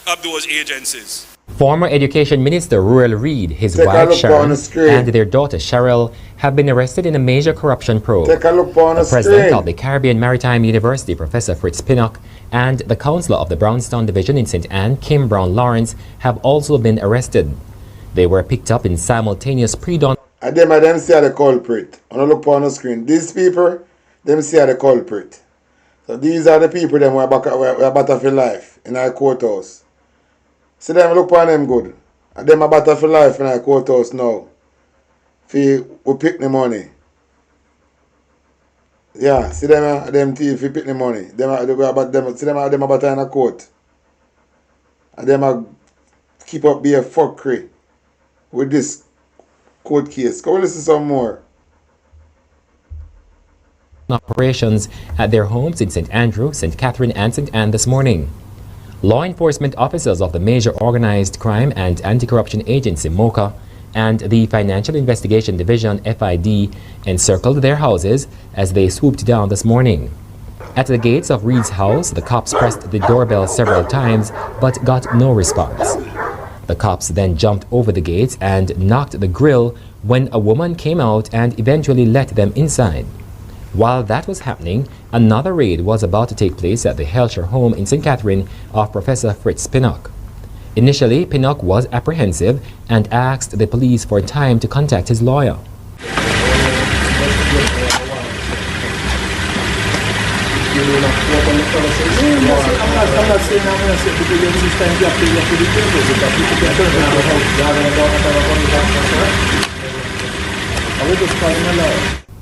of those agencies. Former Education Minister Ruel Reid, his wife Sharon, and their daughter Cheryl have been arrested in a major corruption probe. Take a look on the president of the Caribbean Maritime University, Professor Fritz Pinnock, and the councillor of the Brownstown Division in St. Anne, Kim Brown Lawrence, have also been arrested. They were picked up in simultaneous pre-dawn. And them see the culprit. On the look on the screen. These people, them see the culprit. So these are the people them who are battle for life in our courthouse. See them look on them good. And them are battle for life in our courthouse now. We pick the money. Yeah, see them thief, we pick the money. See them are battle in a court. And them are keep up be a fuckery with this court case. Go listen some more. Operations at their homes in St. Andrew, St. Catherine, and St. Anne this morning. Law enforcement officers of the Major Organized Crime and Anti-Corruption Agency, MOCA, and the Financial Investigation Division, FID, encircled their houses as they swooped down this morning. At the gates of Reid's house, the cops pressed the doorbell several times but got no response. The cops then jumped over the gates and knocked the grill when a woman came out and eventually let them inside. While that was happening, another raid was about to take place at the Helsher home in St. Catherine of Professor Fritz Pinnock. Initially, Pinnock was apprehensive and asked the police for time to contact his lawyer.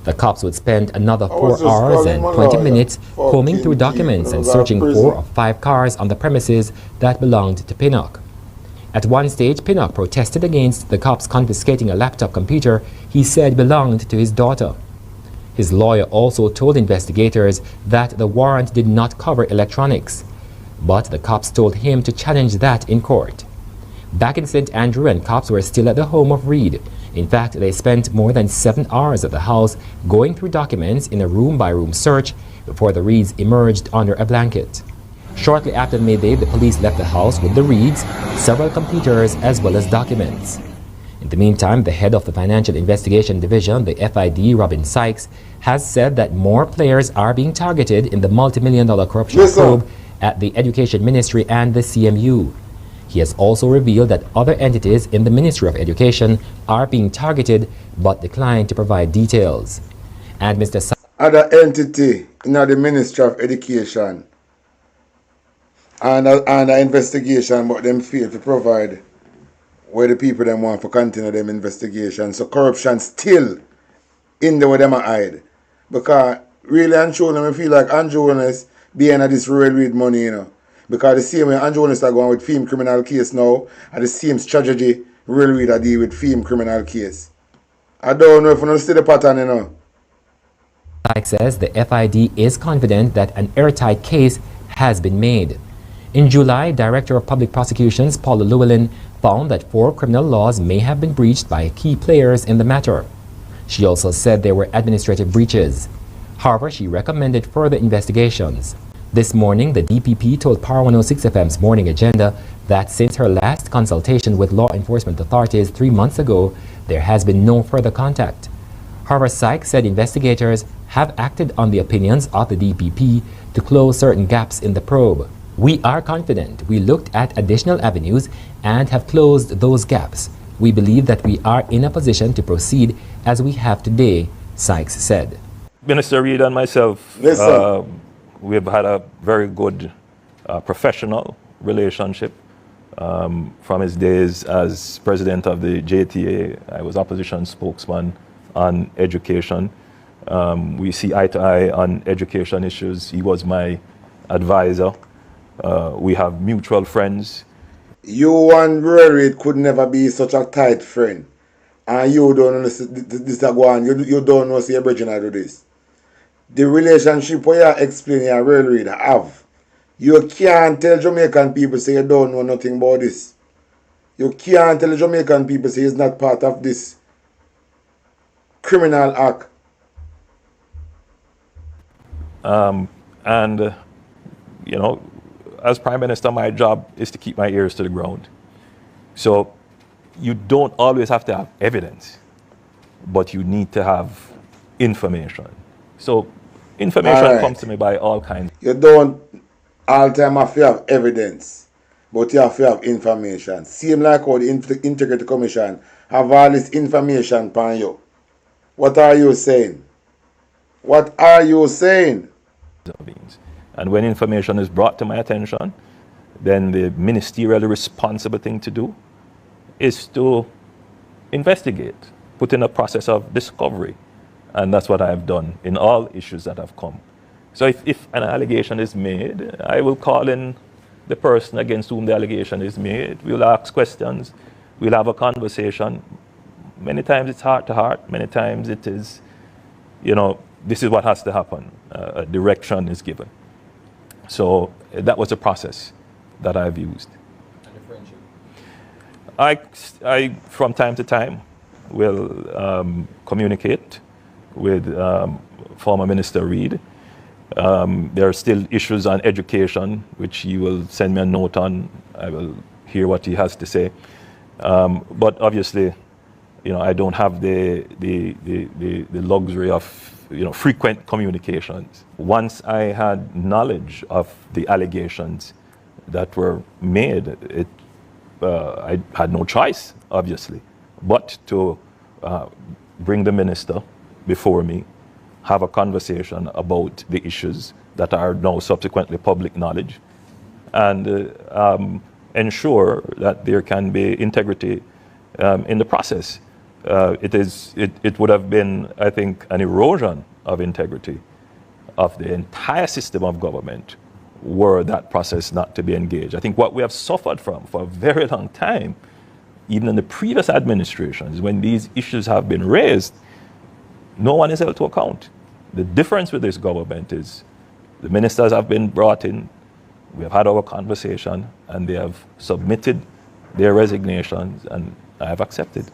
The cops would spend another 4 hours and 20 minutes combing through documents and searching 4 of 5 cars on the premises that belonged to Pinnock. At one stage, Pinnock protested against the cops confiscating a laptop computer he said belonged to his daughter. His lawyer also told investigators that the warrant did not cover electronics, but the cops told him to challenge that in court. Back in St. Andrew, and cops were still at the home of Reid. In fact, they spent more than 7 hours at the house going through documents in a room-by-room search before the Reids emerged under a blanket. Shortly after midday, the police left the house with the Reids, several computers, as well as documents. In the meantime, the head of the Financial Investigation Division, the FID, Robin Sykes, has said that more players are being targeted in the multi-million-dollar corruption probe at the Education Ministry and the CMU. He has also revealed that other entities in the Ministry of Education are being targeted but declined to provide details. And Mr. Other entity in the Ministry of Education and the investigation, but them fail to provide where the people them want to continue them investigation. So corruption still in the way them hide. Because really and truly, I feel like Andrew Holness being at this Ruel Reid money, you know. Because the same way Andrew Holness are going with fame criminal case now, and the same strategy Royal Reid are deal with fame criminal case. I don't know if you see the pattern, you know. Sykes says the FID is confident that an airtight case has been made. In July, Director of Public Prosecutions Paula Llewellyn found that 4 criminal laws may have been breached by key players in the matter. She also said there were administrative breaches. However, she recommended further investigations. This morning, the DPP told Power 106 FM's Morning Agenda that since her last consultation with law enforcement authorities 3 months ago, there has been no further contact. However, Sykes said investigators have acted on the opinions of the DPP to close certain gaps in the probe. We are confident we looked at additional avenues and have closed those gaps. We believe that we are in a position to proceed as we have today, Sykes said. Minister Reid and myself, we've had a very good professional relationship from his days as president of the JTA. I was opposition spokesman on education. We see eye to eye on education issues. He was my advisor. We have mutual friends. You and Royal Reid could never be such a tight friend. And you don't understand this go on. You don't know see your bridging I do this. The relationship where you explain your Royal Reid have. You can't tell Jamaican people say you don't know nothing about this. You can't tell Jamaican people say he's not part of this criminal act. You know, as Prime Minister, my job is to keep my ears to the ground. So you don't always have to have evidence, but you need to have information. So information comes to me by all kinds. You don't all the time have to have evidence, but you have to have information. Same like how the Integrity Commission have all this information upon you. What are you saying? What are you saying? And when information is brought to my attention, then the ministerially responsible thing to do is to investigate, put in a process of discovery. And that's what I've done in all issues that have come. So if an allegation is made, I will call in the person against whom the allegation is made. We'll ask questions. We'll have a conversation. Many times it's heart to heart. Many times it is, you know, this is what has to happen. A direction is given. So that was a process that I've used. And the friendship? I from time to time, will communicate with former Minister Reid. There are still issues on education, which he will send me a note on. I will hear what he has to say. But obviously, you know, I don't have the luxury of, you know, frequent communications. Once I had knowledge of the allegations that were made, I had no choice, obviously, but to bring the minister before me, have a conversation about the issues that are now subsequently public knowledge, and ensure that there can be integrity in the process. It would have been, I think, an erosion of integrity of the entire system of government were that process not to be engaged. I think what we have suffered from for a very long time, even in the previous administrations, when these issues have been raised, no one is held to account. The difference with this government is the ministers have been brought in, we have had our conversation, and they have submitted their resignations, and I have accepted.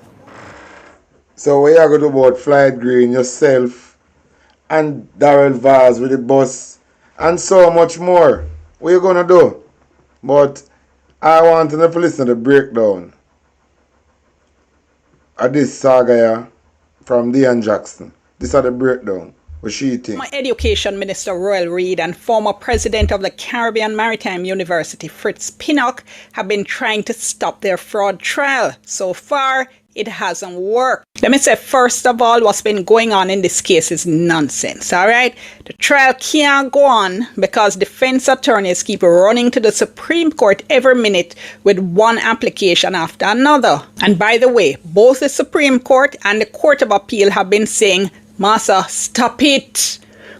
So what you going to do about Flight Green, yourself, and Darrell Vaz with the bus, and so much more? What you going to do? But I want to listen to the breakdown of this saga here from Dion Jackson. This is the breakdown. What she think? Former Education Minister Royal Reid and former President of the Caribbean Maritime University, Fritz Pinnock, have been trying to stop their fraud trial. So far, it hasn't worked. Let me say, first of all, what's been going on in this case is nonsense, all right? The trial can't go on because defense attorneys keep running to the Supreme Court every minute with one application after another. And by the way, both the Supreme Court and the Court of Appeal have been saying, Massa, stop it.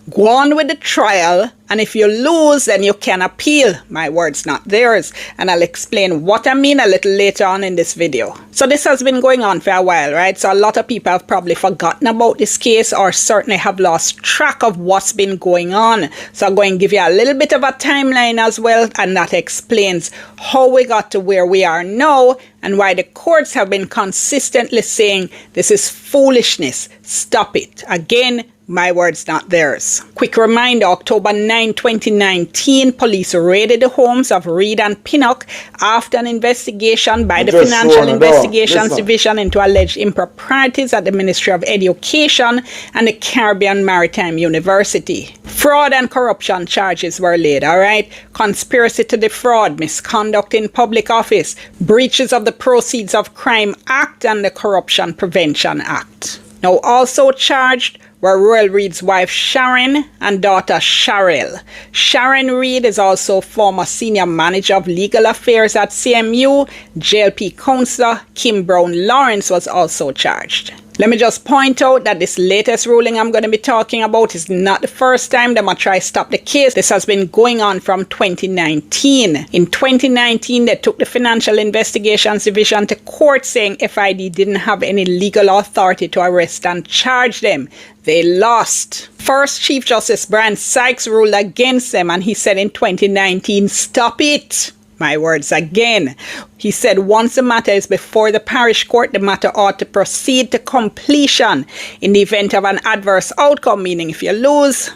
Go on with the trial And if you lose, then you can appeal. My words, not theirs. And I'll explain what I mean a little later on in this video. So this has been going on for a while, right? So a lot of people have probably forgotten about this case or certainly have lost track of what's been going on. So I'm going to give you a little bit of a timeline as well, and that explains how we got to where we are now and why the courts have been consistently saying this is foolishness. Stop it. Again, my words, not theirs. Quick reminder, October 9, 2019, police raided the homes of Reed and Pinnock after an investigation by the Financial Investigations Division into alleged improprieties at the Ministry of Education and the Caribbean Maritime University. Fraud and corruption charges were laid, all right? Conspiracy to defraud, misconduct in public office, breaches of the Proceeds of Crime Act and the Corruption Prevention Act. Now also charged were Royal Reed's wife Sharon and daughter Sharrell. Sharon Reed is also former senior manager of legal affairs at CMU. JLP counselor Kim Brown Lawrence was also charged. Let me just point out that this latest ruling I'm going to be talking about is not the first time they might try to stop the case. This has been going on from 2019. In 2019, they took the Financial Investigations Division to court saying FID didn't have any legal authority to arrest and charge them. They lost. First, Chief Justice Brian Sykes ruled against them, and he said in 2019, stop it. My words again. He said once the matter is before the parish court, the matter ought to proceed to completion. In the event of an adverse outcome, meaning if you lose,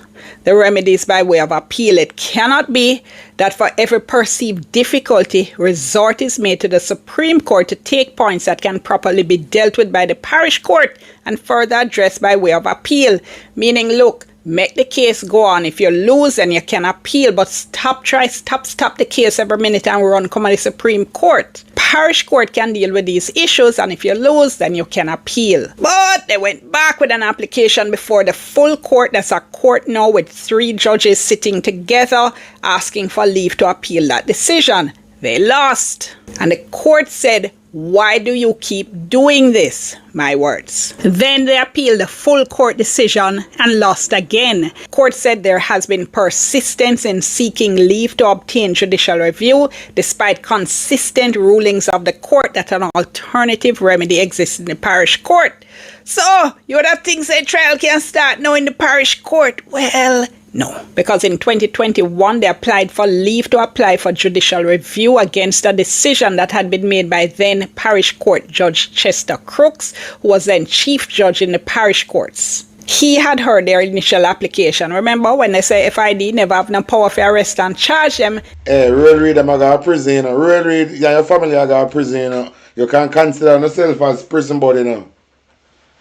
the remedies by way of appeal. It cannot be that for every perceived difficulty, resort is made to the Supreme Court to take points that can properly be dealt with by the parish court and further addressed by way of appeal. Meaning, look, make the case go on. If you lose, then you can appeal, but stop the case every minute and run come to the Supreme Court. Parish court can deal with these issues, and if you lose, then you can appeal. But they went back with an application before the full court. That's a court now with 3 judges sitting together asking for leave to appeal that decision. They lost. And the court said, why do you keep doing this? My words. Then they appealed the full court decision and lost again. Court said there has been persistence in seeking leave to obtain judicial review despite consistent rulings of the court that an alternative remedy exists in the parish court. So, you would have things a trial can start now in the parish court. Well, no, because in 2021 they applied for leave to apply for judicial review against a decision that had been made by then Parish Court Judge Chester Crooks, who was then Chief Judge in the parish courts. He had heard their initial application. Remember when they say FID never have no power for arrest and charge them? Hey, Royal Reed, I'm going to prison. Royal Reed, yeah, your family are going to prison. You can consider yourself as prison body now.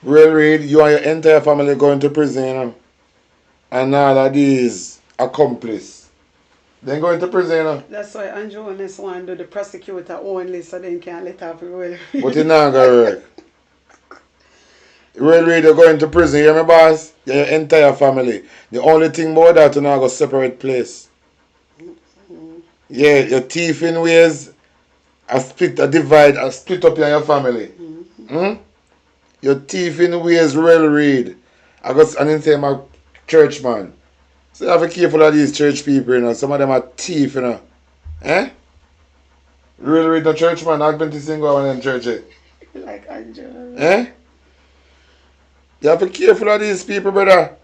Royal Reed, you and your entire family going to prison. And all of these accomplices, then go into prison. That's why Andrew Holness want to do the prosecutor only so they can let off Royal Reed. But it's not going to work. Royal Reed, you're going to prison, you hear me, boss? Your entire family. The only thing about that, you're not going to separate place. Yeah, your thief in ways, a split up your family. Your thief in ways, Royal Reed. I didn't say my church man. So you have to be careful of these church people, you know. Some of them are thief, you know. Eh? Really read the church man, Adventist ain't going in church. Like Andrew. Eh? You have to be careful of these people, brother.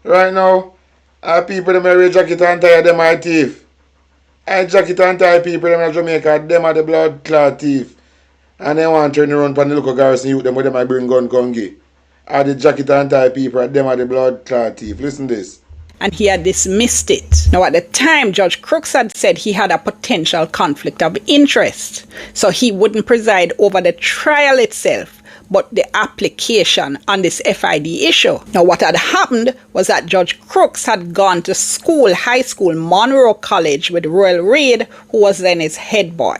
Right now, our people them wear jacket and tie, them are thief. I jacket and tie people them in Jamaica, them are the blood clot thief. And they want to turn around from the local garrison youth them where they might bring gun congi. Are the jacket and tie people, them are the blood clot thief. Listen to this. And he had dismissed it. Now at the time, Judge Crooks had said he had a potential conflict of interest. So he wouldn't preside over the trial itself, but the application on this FID issue. Now what had happened was that Judge Crooks had gone to school, high school, Monroe College with Royal Reed, who was then his head boy.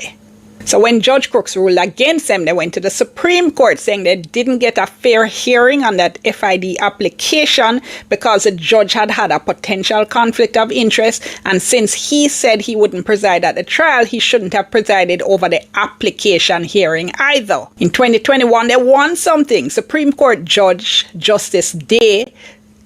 So when Judge Crooks ruled against them, they went to the Supreme Court saying they didn't get a fair hearing on that FID application because the judge had had a potential conflict of interest. And since he said he wouldn't preside at the trial, he shouldn't have presided over the application hearing either. In 2021, they won something. Supreme Court Judge Justice Day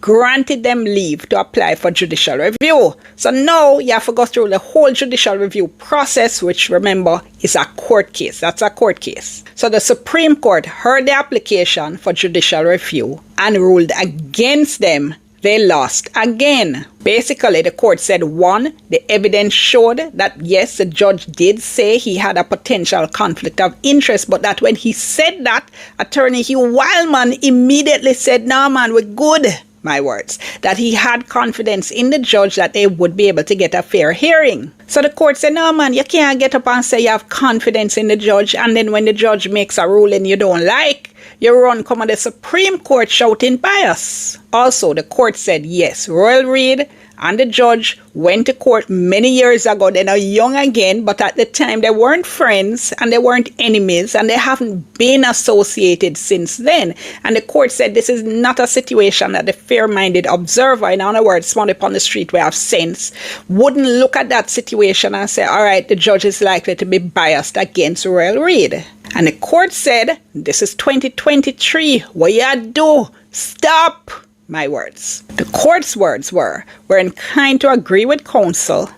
granted them leave to apply for judicial review. So now you have to go through the whole judicial review process, which remember is a court case. That's a court case. So the Supreme Court heard the application for judicial review and ruled against them. They lost again. Basically, the court said, one, the evidence showed that yes, the judge did say he had a potential conflict of interest, but that when he said that, Attorney Hugh Wildman immediately said, no man, we're good. My words, that he had confidence in the judge that they would be able to get a fair hearing. So the court said, no man, you can't get up and say you have confidence in the judge, and then when the judge makes a ruling you don't like, you run come on the Supreme Court shouting bias. Also, the court said, yes, Royal Reid and the judge went to court many years ago. They're now young again, but at the time they weren't friends and they weren't enemies and they haven't been associated since then. And the court said this is not a situation that the fair-minded observer, in other words, someone upon the street where have sense, wouldn't look at that situation and say, all right, the judge is likely to be biased against Royal Reid. And the court said, this is 2023, what you do? Stop! My words. The court's words were, we're inclined to agree with counsel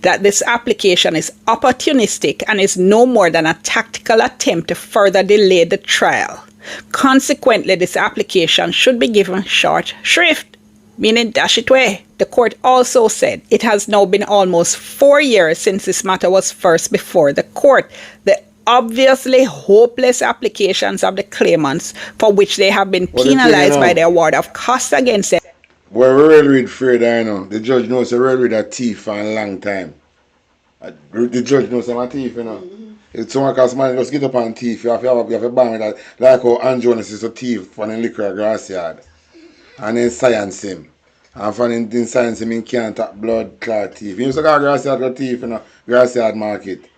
that this application is opportunistic and is no more than a tactical attempt to further delay the trial. Consequently, this application should be given short shrift, meaning dash it away. The court also said it has now been almost 4 years since this matter was first before the court. The obviously hopeless applications of the claimants for which they have been penalized by the award of costs against them. Well, Royal Reid afraid I know. The judge knows Royal Reid a thief for a long time. The judge knows I'm a thief, you know. If someone can man just get up and thief, you have to ban with that. Like how Ann Jones is a thief for the liquor grass yard. And then science him. And for in science him, he can't take blood clot thief. He used to go grass yard a thief, you know, grass yard market.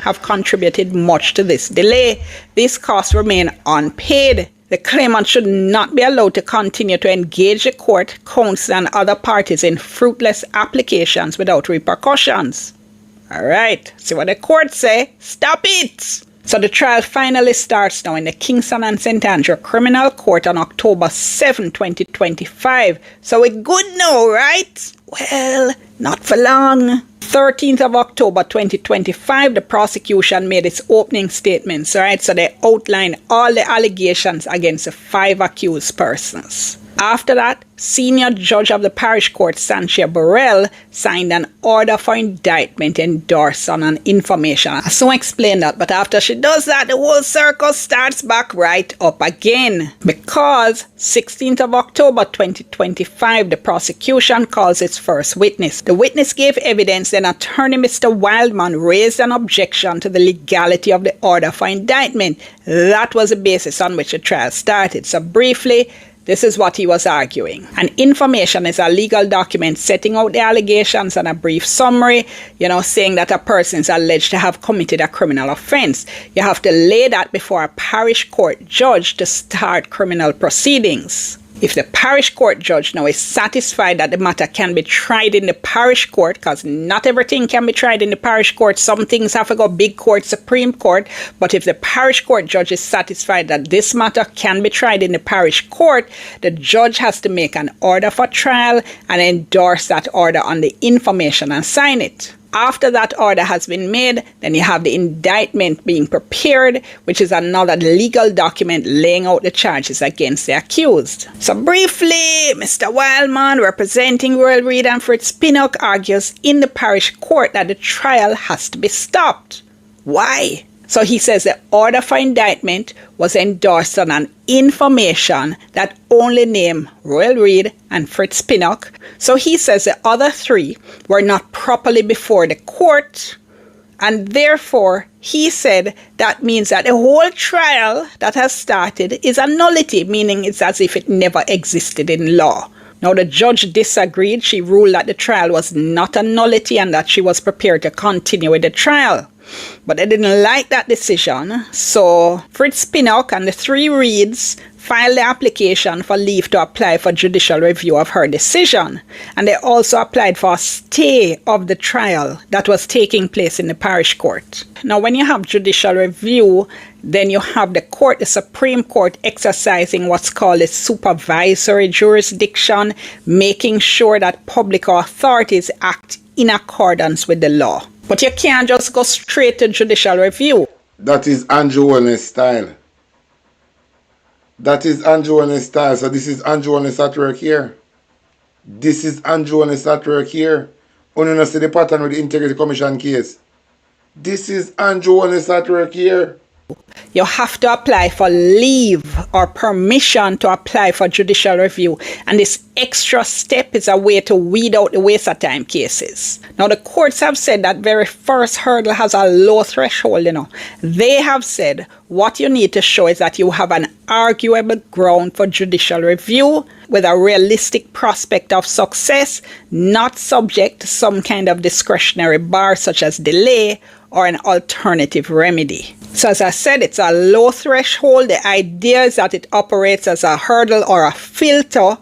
Have contributed much to this delay. These costs remain unpaid. The claimant should not be allowed to continue to engage the court, counsel, and other parties in fruitless applications without repercussions. All right, see what the court say? Stop it! So the trial finally starts now in the Kingston and St. Andrew Criminal Court on October 7, 2025. So we're good now, right? Well, not for long. 13th of October 2025, the prosecution made its opening statements, right? So they outlined all the allegations against the 5 accused persons. After that, Senior Judge of the Parish Court, Sanchia Burrell, signed an order for indictment endorsed on an information. I soon explain that, but after she does that, the whole circle starts back right up again. Because 16th of October 2025, the prosecution calls its first witness. The witness gave evidence, then attorney Mr. Wildman raised an objection to the legality of the order for indictment. That was the basis on which the trial started. So briefly, this is what he was arguing. An information is a legal document setting out the allegations and a brief summary, saying that a person is alleged to have committed a criminal offense. You have to lay that before a parish court judge to start criminal proceedings. If the parish court judge now is satisfied that the matter can be tried in the parish court, because not everything can be tried in the parish court, some things have to go big court, Supreme Court, but if the parish court judge is satisfied that this matter can be tried in the parish court, the judge has to make an order for trial and endorse that order on the information and sign it. After that order has been made, then you have the indictment being prepared, which is another legal document laying out the charges against the accused. So briefly, Mr. Wildman, representing Royal Reid and Fritz Pinnock, argues in the parish court that the trial has to be stopped. Why? So he says the order for indictment was endorsed on an information that only named Royal Reid and Fritz Pinnock. So he says the other 3 were not properly before the court, and therefore he said that means that the whole trial that has started is a nullity, meaning it's as if it never existed in law. Now the judge disagreed. She ruled that the trial was not a nullity and that she was prepared to continue with the trial. But they didn't like that decision, so Fritz Pinnock and the 3 Reids filed the application for leave to apply for judicial review of her decision. And they also applied for a stay of the trial that was taking place in the parish court. Now, when you have judicial review, Then you have the court, the Supreme Court, exercising what's called a supervisory jurisdiction, making sure that public authorities act in accordance with the law. But you can't just go straight to judicial review. That is Andrew Holness style. That is Andrew Holness style. So this is Andrew Holness at work here. This is Andrew Holness at work here. Only not see the pattern with the Integrity Commission case. This is Andrew Holness at work here. You have to apply for leave or permission to apply for judicial review. And this extra step is a way to weed out the waste of time cases. Now, the courts have said that very first hurdle has a low threshold, They have said what you need to show is that you have an arguable ground for judicial review with a realistic prospect of success, not subject to some kind of discretionary bar such as delay or an alternative remedy. So as I said, it's a low threshold. The idea is that it operates as a hurdle or a filter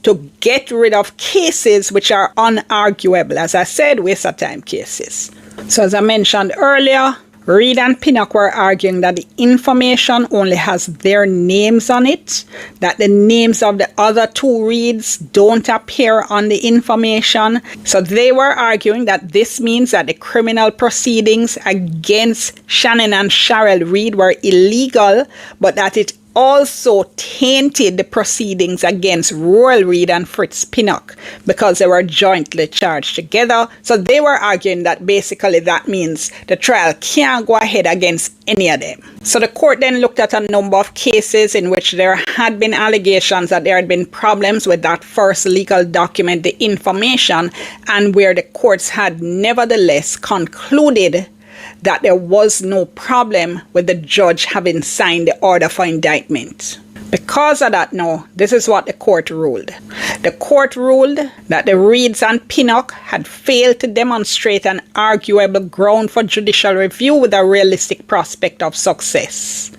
to get rid of cases which are unarguable. As I said, waste of time cases. So as I mentioned earlier, Reed and Pinnock were arguing that the information only has their names on it, that the names of the other two Reeds don't appear on the information. So they were arguing that this means that the criminal proceedings against Shannon and Cheryl Reed were illegal, but that it also tainted the proceedings against Royal Reed and Fritz Pinnock because they were jointly charged together. So they were arguing that basically that means the trial can't go ahead against any of them. So the court then looked at a number of cases in which there had been allegations that there had been problems with that first legal document, the information, and where the courts had nevertheless concluded that there was no problem with the judge having signed the order for indictment. Because of that now, this is what the court ruled. The court ruled that the Reeds and Pinnock had failed to demonstrate an arguable ground for judicial review with a realistic prospect of success.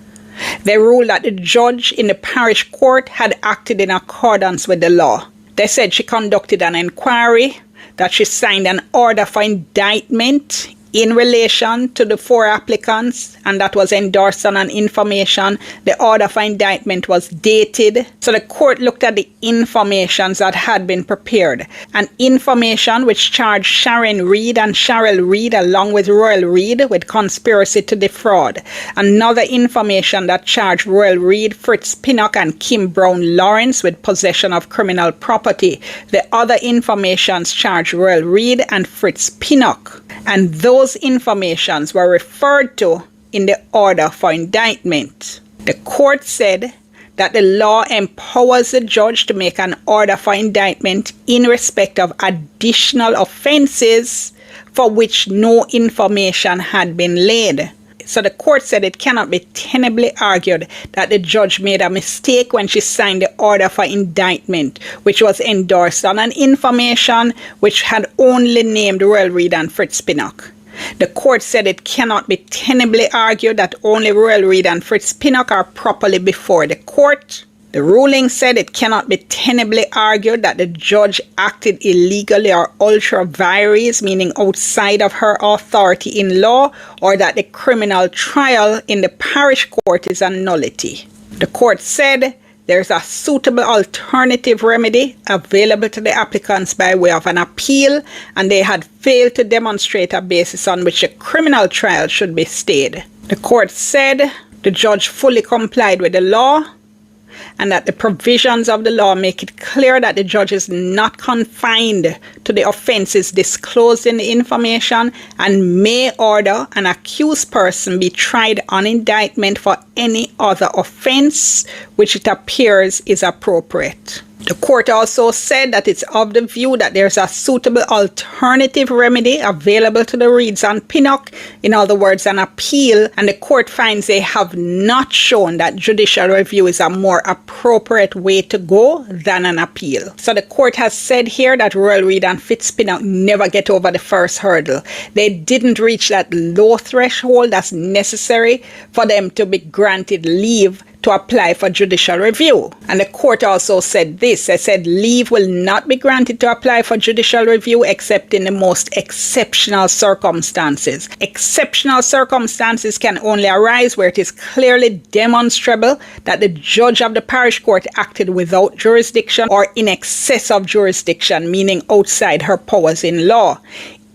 They ruled that the judge in the parish court had acted in accordance with the law. They said she conducted an inquiry, that she signed an order for indictment in relation to the four applicants, and that was endorsed on an information. The order for indictment was dated. So the court looked at the informations that had been prepared. An information which charged Sharon Reed and Cheryl Reed along with Royal Reed with conspiracy to defraud. Another information that charged Royal Reed, Fritz Pinnock and Kim Brown Lawrence with possession of criminal property. The other informations charged Royal Reed and Fritz Pinnock. And those informations were referred to in the order for indictment. The court said that the law empowers the judge to make an order for indictment in respect of additional offenses for which no information had been laid. So the court said it cannot be tenably argued that the judge made a mistake when she signed the order for indictment, which was endorsed on an information which had only named Royal Reed and Fritz Pinnock. The court said it cannot be tenably argued that only Royal Reed and Fritz Pinnock are properly before the court. The ruling said it cannot be tenably argued that the judge acted illegally or ultra vires, meaning outside of her authority in law, or that the criminal trial in the parish court is a nullity. The court said there's a suitable alternative remedy available to the applicants by way of an appeal, and they had failed to demonstrate a basis on which a criminal trial should be stayed. The court said the judge fully complied with the law, and that the provisions of the law make it clear that the judge is not confined to the offenses disclosed in the information and may order an accused person be tried on indictment for any other offense which it appears is appropriate. The court also said that it's of the view that there's a suitable alternative remedy available to the Reeds and Pinnock, in other words, an appeal, and the court finds they have not shown that judicial review is a more appropriate way to go than an appeal. So the court has said here that Royal Reed and Fritz Pinnock never get over the first hurdle. They didn't reach that low threshold that's necessary for them to be granted leave to apply for judicial review. And the court also said this. They said leave will not be granted to apply for judicial review except in the most exceptional circumstances. Exceptional circumstances can only arise where it is clearly demonstrable that the judge of the parish court acted without jurisdiction or in excess of jurisdiction, meaning outside her powers in law.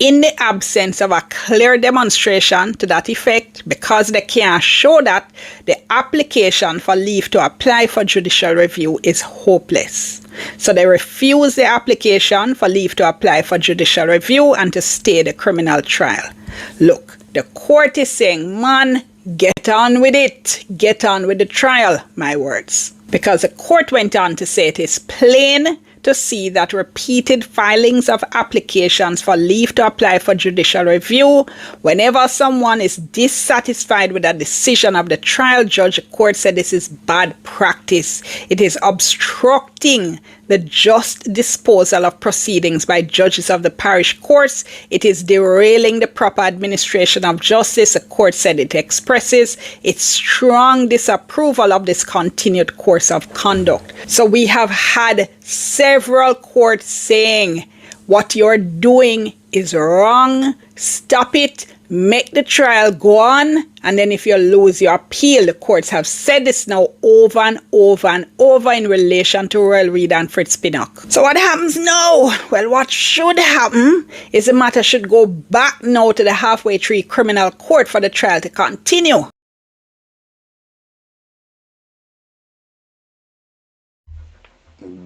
In the absence of a clear demonstration to that effect, because they can't show that, the application for leave to apply for judicial review is hopeless. So they refuse the application for leave to apply for judicial review and to stay the criminal trial. Look, the court is saying, man, get on with it. Get on with the trial, my words. Because the court went on to say it is plain to see that repeated filings of applications for leave to apply for judicial review, whenever someone is dissatisfied with a decision of the trial judge, the court said this is bad practice. It is obstructing the just disposal of proceedings by judges of the parish courts. It is derailing the proper administration of justice. The court said it expresses its strong disapproval of this continued course of conduct. So we have had several courts saying what you're doing is wrong, stop it, make the trial go on, and then if you lose your appeal. The courts have said this now over and over and over in relation to Royal Reid and Fritz Pinnock. So what happens now? Well, what should happen is the matter should go back now to the halfway tree criminal court for the trial to continue.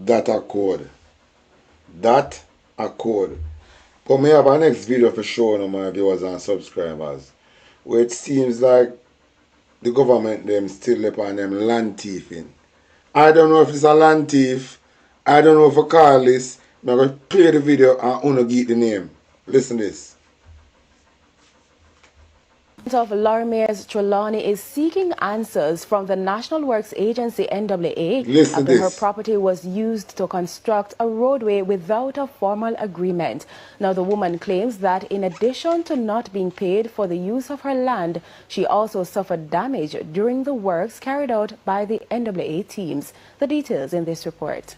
That accord. That accord. But me have a next video for show now, my viewers and subscribers, where it seems like the government them still upon them land thieving. I don't know if it's a land thief. I don't know if I call this. I'm going to play the video and only get the name. Listen to this. Of Lorimer's Trelawney is seeking answers from the National Works Agency NWA after her property was used to construct a roadway without a formal agreement. Now the woman claims that in addition to not being paid for the use of her land, she also suffered damage during the works carried out by the NWA teams. The details in this report.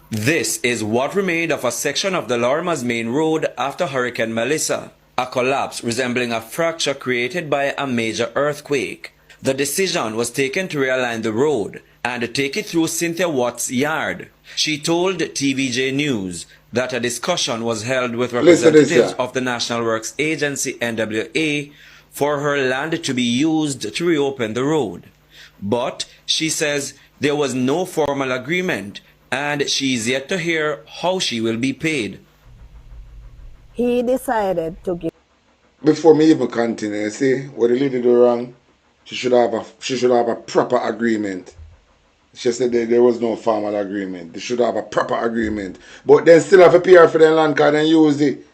This is what remained of a section of the Lorimer's main road after Hurricane Melissa. A collapse resembling a fracture created by a major earthquake. The decision was taken to realign the road and take it through Cynthia Watt's yard. She told TVJ News that a discussion was held with representatives of the National Works Agency NWA for her land to be used to reopen the road. But she says there was no formal agreement and she is yet to hear how she will be paid. He decided to give. Before me even continue, see what the lady do wrong. She should have a proper agreement. She said there was no formal agreement. They should have a proper agreement, but then still have to pay her for their land card and use it.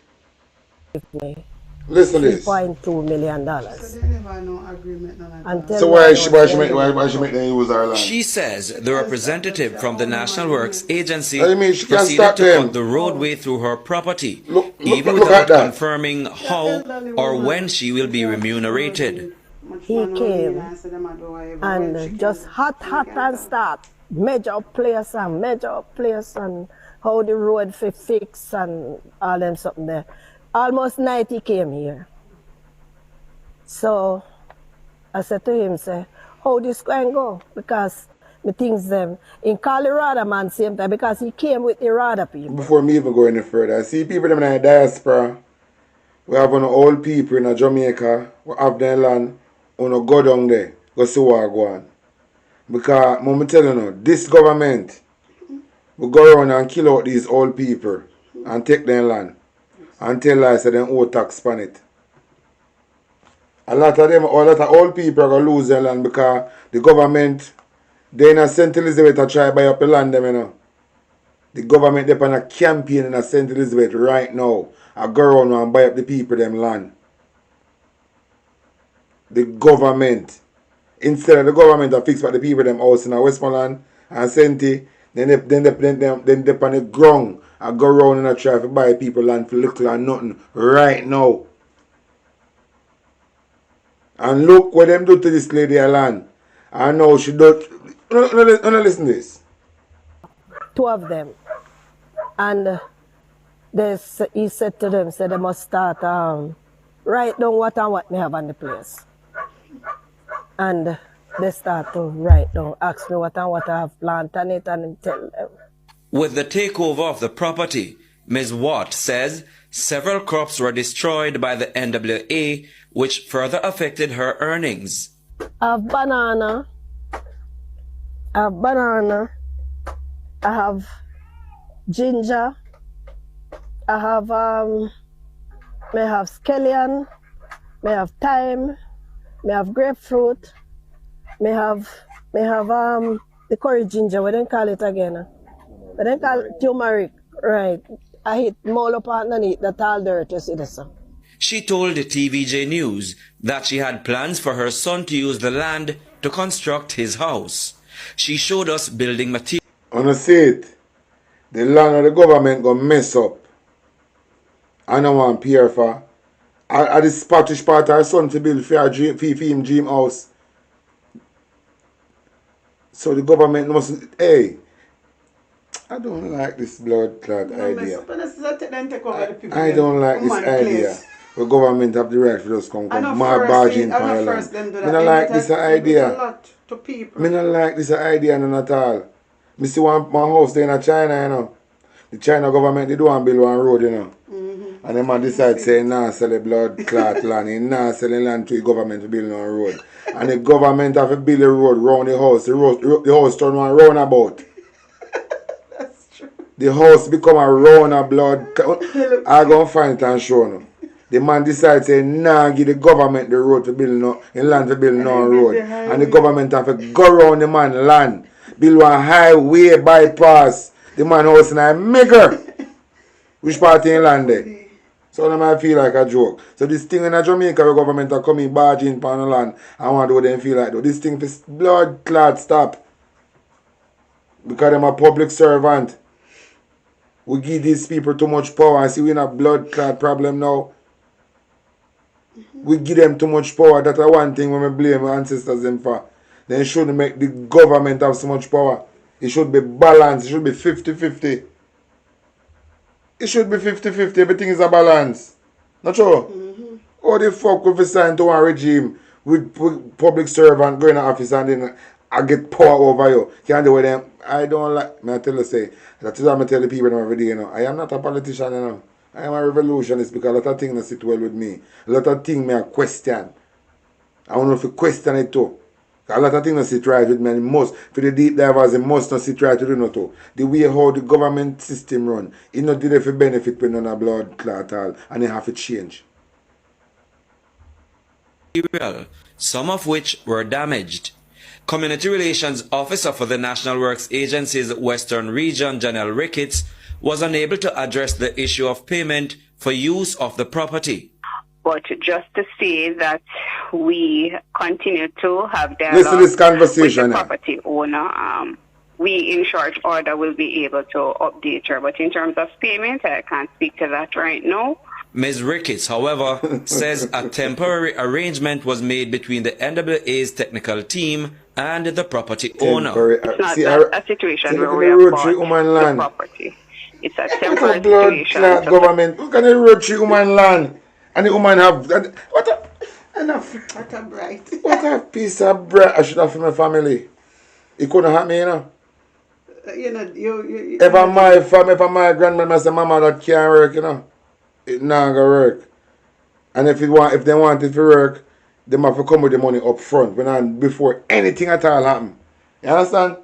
Listen to this. $3.2 million. So they never no agreement. So why she make them use our land? She says the representative from the National Works Agency proceeded to cut the roadway through her property, even without confirming how or when she will be remunerated. He came and just hot and start measure place and how the road fi fix and all them something there. Almost 90 came here. So I said to him, say, how this going go? Because me things them in call the radar man same time because he came with the radar people. Before me even go any further, I see people them in the diaspora. We have old people in Jamaica, we have their land, we go down there, go see what go on. Because I'm telling you, this government will go around and kill out these old people and take their land. And tell us that they owe tax on it. A lot of old people are going to lose their land because the government, they in St. Elizabeth are trying to buy up the land them, you know. The government, they're on a campaign in St. Elizabeth right now. I go around and buy up the people them land. The government, instead of the government to fix for the people them house in Westmoreland and Senti, then they on the ground. I go around and I try to buy people land for little and nothing right now. And look what them do to this lady land. And now she don't. No, listen to this. 2 of them. And he said to them, they must start write down what and what they have on the place. And they start to write down, ask me what and what I have planted on it, and tell them. With the takeover of the property, Ms. Watt says several crops were destroyed by the NWA, which further affected her earnings. I have banana. I have ginger. I have may have scallion, may have thyme, may have grapefruit, may have the curry ginger. What they call it again? What they call it? Turmeric, right? I hit mole up underneath that all dirt, you see this. She told the TVJ News that she had plans for her son to use the land to construct his house. She showed us building materials. On a seat, the land of the government gonna mess up. I don't want PR for. At this Scottish part, our son to build for him dream house. So the government must, hey, I don't like this blood clot idea. I don't like this idea. The government have the right for us come my barging for the land. I don't like this idea. I don't like this idea none at all. I see one house there in China, you know. The China government, they do want to build one road, you know. And them man decide say, nah, sell the blood clot land. He nah sell the land to the government to build one road. And the government have to build a road round the house. The house turn one roundabout. That's true. The house become a roundabout. I go find it and show them. The man decide say, nah, give the government the road to build no, the land to build no road. And the government have to go around the man land. Build one highway bypass. The man house in a maker. Which part in land there? So them I feel like a joke. So this thing in Jamaica, the government are coming barging upon the land. I want to them feel like though. This thing for blood clot stop. Because them a public servant. We give these people too much power. I see we in a blood clot problem now. We give them too much power. That's one thing when we blame our ancestors them for. Then it shouldn't make the government have so much power. It should be balanced. It should be 50-50. It should be 50-50. Everything is a balance. Not true? How the fuck we sign to one regime with public servant going to office and then I get power over you? Can't do with them. I don't like. I tell you say. That's what I tell the people every day, you know. I am not a politician, you know. I am a revolutionist because a lot of things sit well with me. A lot of things I question. I want to question it too. A lot of things sit right with me and most, for the deep divers, they must not sit right with you too. The way how the government system run, it not did it for benefit when none of blood clot all, and they have to change. Some of which were damaged. Community Relations Officer for the National Works Agency's Western Region, Janelle Ricketts, was unable to address the issue of payment for use of the property. But just to say that we continue to have dialogue Listen to this conversation with the property owner. We, in short order, will be able to update her. But in terms of payment, I can't speak to that right now. Ms. Ricketts, however, says a temporary arrangement was made between the NWA's technical team and the property owner. It's not a situation where we have bought the property. It's a temporary situation. Government, look at the road tree woman land. And the woman have what a bright. What a piece of bread I should have for my family. It couldn't happen, you know. You know, you if my family, if my grandmother say mama that can't work, you know, it not gonna work. And if they want it to work, they have to come with the money up front before anything at all happen. You understand?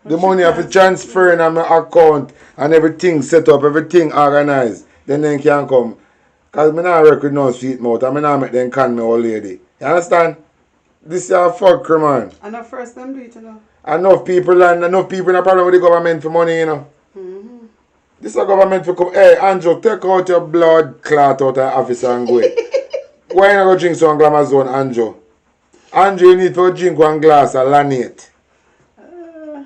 The money have to transfer in my account and everything set up, everything organized. Then they can come. Because I don't work with no sweet mouth. I don't make them can me old lady. You understand? This is a fuck, man. And at first them do it, you know. Enough people in a problem with the government for money, you know. This is a government for come. Hey, Andrew, take out your blood clot out of the office and go. Why not go drink some Glamazone, Andrew? Andrew, you need to drink one glass of Lanate.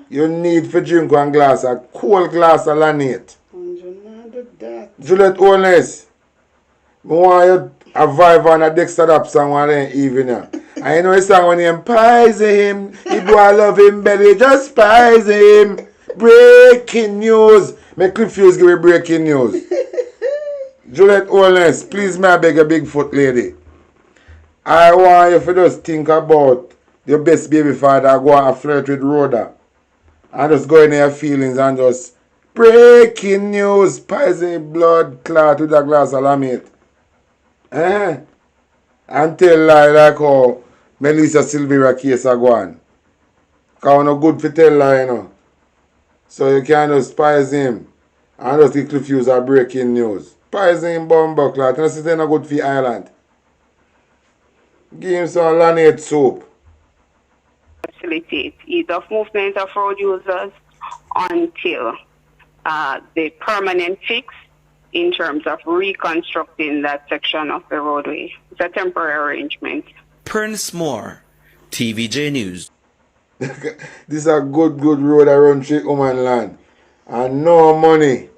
You need to drink one glass, a cold glass of Lanate. Andrew, not do that. Juliet Holness. I want you a Viva and a Dexter Daps and one evening. I know a song when him pies him. He do I love him belly, just pies him. Breaking news. Make Confused give me breaking news. Juliet Holness, please may I beg a Bigfoot lady. I want you to just think about your best baby father go and flirt with Rhoda. And just go in your feelings and just breaking news, poison blood clot with a glass of lamate. And tell lie like how Melissa Silvera case are going. Because we're not good for tell lie, you know. So you can just poison him and just confuse our breaking news. Poison him bumbo clot. You know, it's not good for the island. Give him some lanate soup. Facilitate ease of movement of road users until the permanent fix in terms of reconstructing that section of the roadway. It's a temporary arrangement. Prince Moore, TVJ News. This is a good road around Trick Woman land. And no money.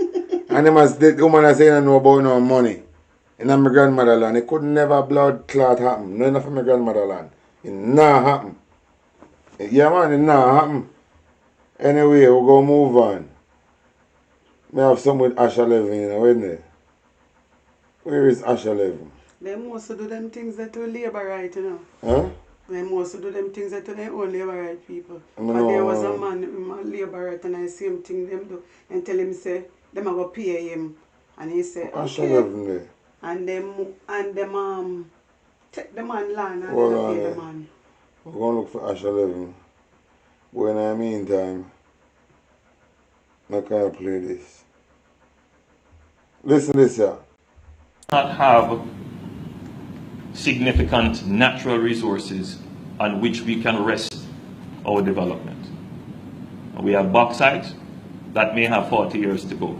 And the woman is saying no about no money. In my grandmother land, it could never blood clot happen. None of my grandmother land. It not happen. Yeah man, it not happen. Anyway, we'll go move on. I have some with Asha Levin, you know, isn't it? Where is Asha Levin? They mostly do them things that do labor right, you know. Huh? They mostly do them things that do their own labor right people. But No. there was a man in labor right and I see him thing them do and tell him say them are gonna pay him and he say Asha okay. Levin there. And them take the man land and Hold they on pay there. the man. We're going to look for Asha Levin. But in the meantime, I can't play this. Listen to this here. Not have significant natural resources on which we can rest our development. We have bauxite that may have 40 years to go.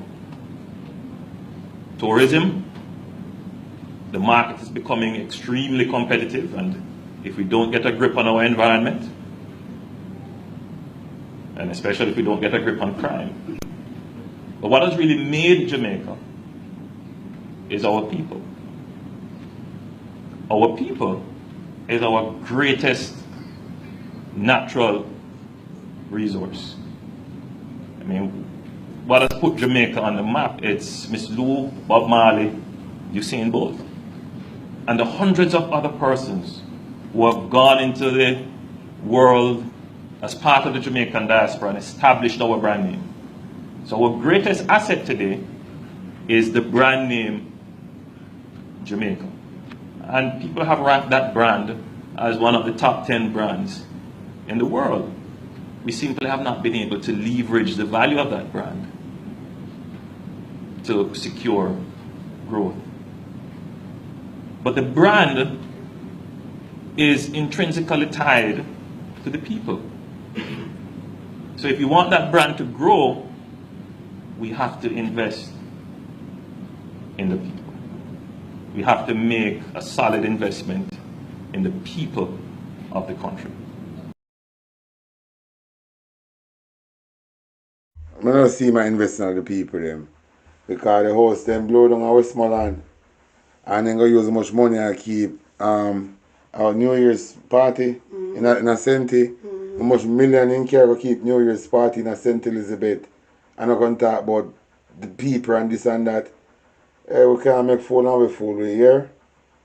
Tourism, the market is becoming extremely competitive, and if we don't get a grip on our environment, and especially if we don't get a grip on crime. But what has really made Jamaica is our people. Our people is our greatest natural resource. I mean, what has put Jamaica on the map? It's Miss Lou, Bob Marley, Usain Bolt, and the hundreds of other persons who have gone into the world as part of the Jamaican diaspora and established our brand name. So our greatest asset today is the brand name Jamaica. And people have ranked that brand as one of the top 10 brands in the world. We simply have not been able to leverage the value of that brand to secure growth. But the brand is intrinsically tied to the people. So if you want that brand to grow, we have to invest in the people. We have to make a solid investment in the people of the country. I don't see my investment in the people them. Because the house them blow down our Westmoreland and then go use much money and keep our New Year's party in a Senti. How much million in care go keep New Year's party in a St. Elizabeth. And I'm going to talk about the people and this and that. We can't make fool and we fool we here.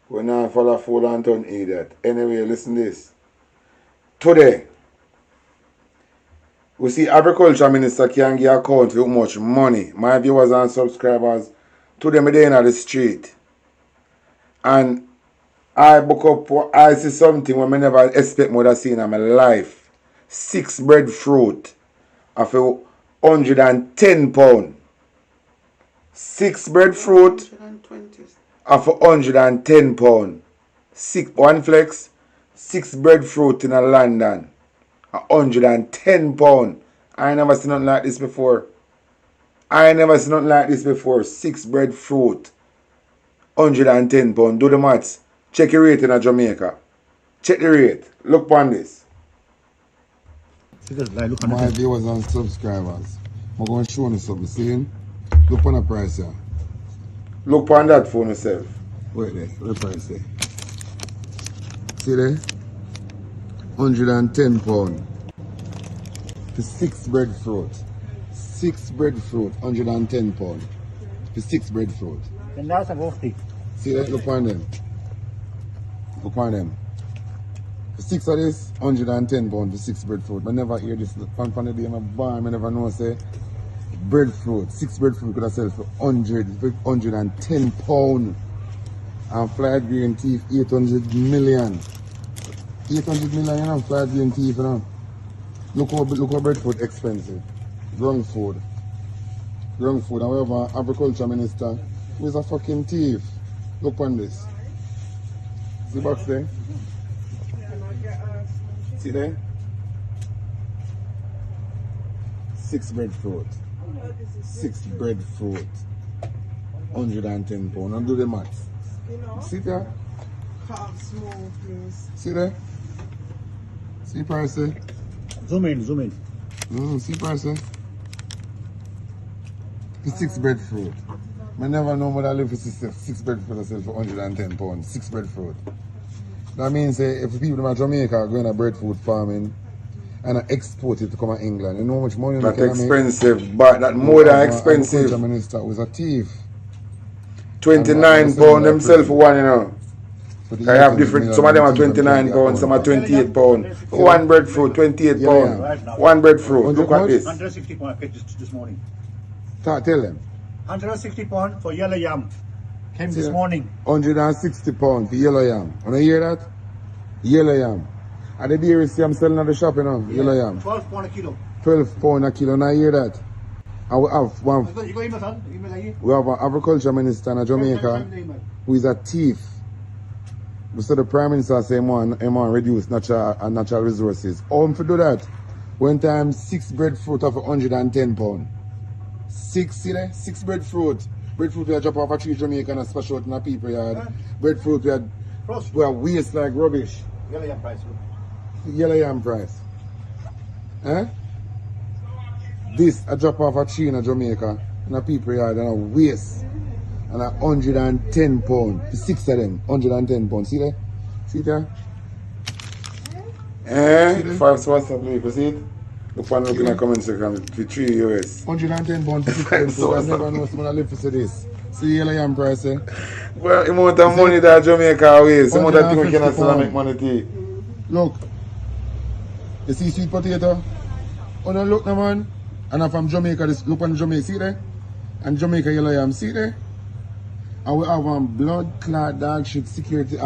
We not follow fool and turn idiot. Anyway, listen to this. Today, we see Agriculture Minister can give account for how much money my viewers and subscribers to them day in the street. And I book up, I see something when I never expect more to see in my life. 6 breadfruit of £110. 6 breadfruit of £110. 1 flex, 6 breadfruit in London. £110. I never seen nothing like this before. 6 breadfruit. £110. Do the maths. Check your rate in Jamaica. Check the rate. Look on this. My viewers and subscribers, I'm going to show you something. See? Look on the price here. Look on that for yourself. Wait there. What the price there? See there? 110 pound. For 6 breadfruit. 6 breadfruit, 110 pound. For 6 breadfruit. Then that's a roasty. See that? Look on them. Look on them. For 6 of this, 110 pound for 6 breadfruit. I never hear this from the day in my barn. I never know say breadfruit. 6 breadfruit could have sold for 110 pound. And fried green teeth, 800 million. 800 million, you know, fried green teeth, you know. Look how breadfruit expensive. Ground food. Ground food. However, agriculture minister, who is a fucking thief. Look on this. See box there? See there? 6 breadfruit. 6 breadfruit. 110 pounds. And do the maths. See there? See there? See price there? Zoom in, zoom in. See price there? For 6 breadfruit. I never know what I live for 6 breadfruit I sell for 110 pounds. 6 breadfruit. That means if people in Jamaica are going to breadfruit farming and export it to come to England, you know how much money that's expensive, but that more than expensive. The minister was a thief. 29 pounds themselves for one, you know. I have different, some of them are 29 pounds, some are 28 pounds. One breadfruit, 28 pounds. One breadfruit. Look at this. 160 pounds this morning. Tell them. 160 pounds for yellow yam. Came this morning. 160 pounds for yellow yam. Wanna hear that? Yellow yam. At the dairy see I'm selling at the shop, you know, yeah. Yellow yam. 12 pounds a kilo. 12 pounds a kilo. Now hear that? And we have one. We have an agriculture minister in Jamaica who is a thief. So the Prime Minister say he want reduce natural resources. How to do that? One time 6 breadfruit of 110 pounds. 6, see there? 6 breadfruit. Breadfruit we drop off a tree in Jamaica and splash out in a people yard. Breadfruit we waste like rubbish. Yellow yam price. Yellow yam price. Eh? This I drop off a tree in Jamaica in a people yard and a waste. And 110 pounds. 6 of them. 110 pounds. See there? See there? Eh? 5 spots of people. See it? Look on looking at comment section for 3 US. 110 pounds for 6 pounds. I never know someone live for this. See yellow yam price, eh? Well, the amount of money that Jamaica waste. The amount of things we cannot sell and make money tea. Look. You see sweet potato? Oh no, look now, man. And I'm from Jamaica. This look on Jamaica. See there? And Jamaica yellow yam. See there? And we have blood clot dog shit security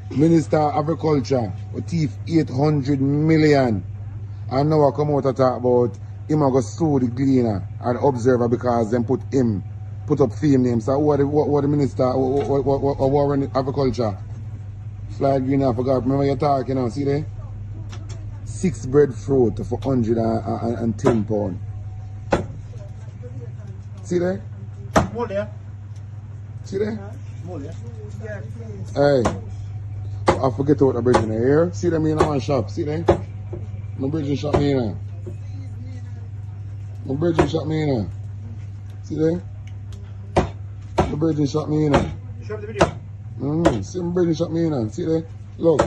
Minister of Agriculture who thief 800 million. And now I come out and talk about him going to sue the Gleaner and Observer because them put up fame names. So what the minister what run agriculture? Fly green, I forgot. Remember you talk, you know, see there? 6 breadfruit for 110 pounds. See there? More there. See there? More there. Hey, I forget what the bridge in here. See them in my shop. See there? No bridge in shop me in. No bridge in shop me in. See there? No bridge in shop me in. Show up the video. See them bridge in shop me in. See there? Look.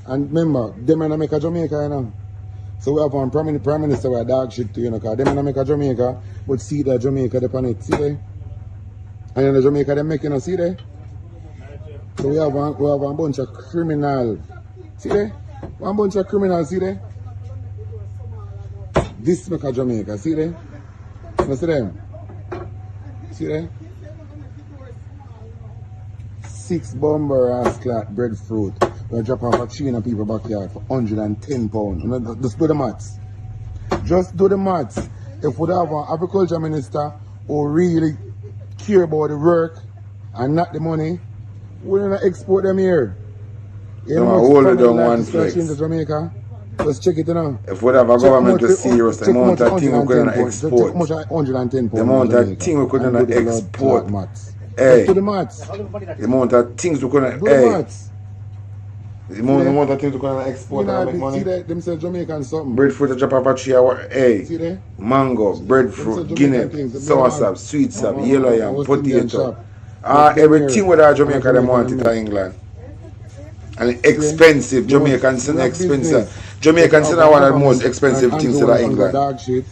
And remember, them in Jamaica, you know. So we have one Prime Minister with a dog shit too, you know, because them in Jamaica, but see that Jamaica depend it, see there? And in the Jamaica they make, you know, see there? So we have a bunch of criminals. See there? One bunch of criminals, see there? This make a Jamaica, see there? You see them? See there? 6 bomber ass clat breadfruit. We drop off a tree in a people backyard for 110 pounds. You know, just do the maths. Just do the maths. If we have an agriculture minister who really care about the work and not the money, we're going to export them here. You know, hold it down one flex. In Jamaica. Just check it now. If we have a government to serious, the amount of things we could export. The amount of things we could export. Hey, do the maths. The amount of things we could the amount of things we can export and make money. See that? Them say Jamaican something. Breadfruit, a drop of a tree, hey, mango, breadfruit, guinea, soursop, sweet sop, yellow yam, potato. Everything with our Jamaica, they want it in England. And expensive. Jamaicans are expensive. Jamaicans are one of the most expensive things in England. Dog shit,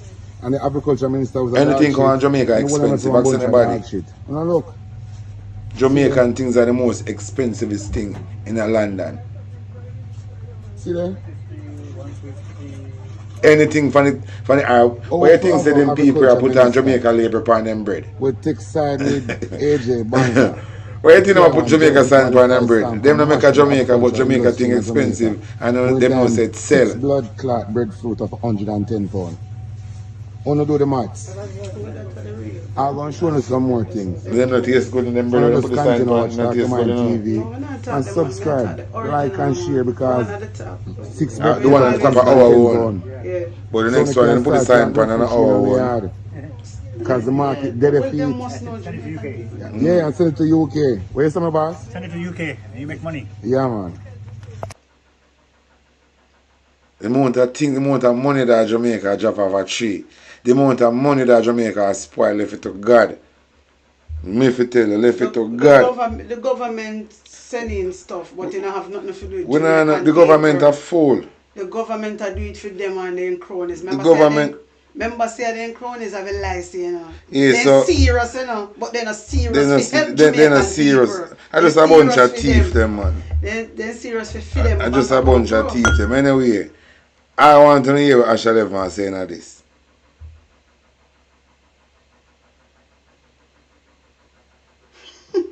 and the agriculture minister was a anything dog on Jamaica expensive. Ask anybody. Now look. Jamaican things are the most expensivest thing in London. See there? Anything from the what you think say them people are put on Jamaica labor upon them bread? With thick side with AJ Banga. What you think I put Jamaica sand upon them bread? Them don't make a Jamaica, but Jamaica thing expensive and them don't say it sell. Blood clot breadfruit of 110 pounds. Wanna do the maths? I'm going to show you some more things. Them not taste good in them bread. Just continue to watch Dr. Mind TV and subscribe, like and share because 6 the one on top of our one. But the next one, you put the sign pan on our one. Because the market dead feet. Yeah, and send it to UK. Where's some boss? Send it to UK and you make money. Yeah, man. The amount of money that Jamaica drop off a tree. The amount of money that Jamaica spoil, left it to God. Me if tell you, left it to God. The government sending stuff, but you don't have nothing to do with it. The government are full. The government are do it for them and their cronies. Remember say them cronies have a license, you know. Yeah, they're serious, you know, but they're not serious for help Jamaican they're not serious. people. I just a bunch of thief them, man. They're serious for them. I just a bunch of thief them. Anyway, I want to hear what Asha Levman saying of this.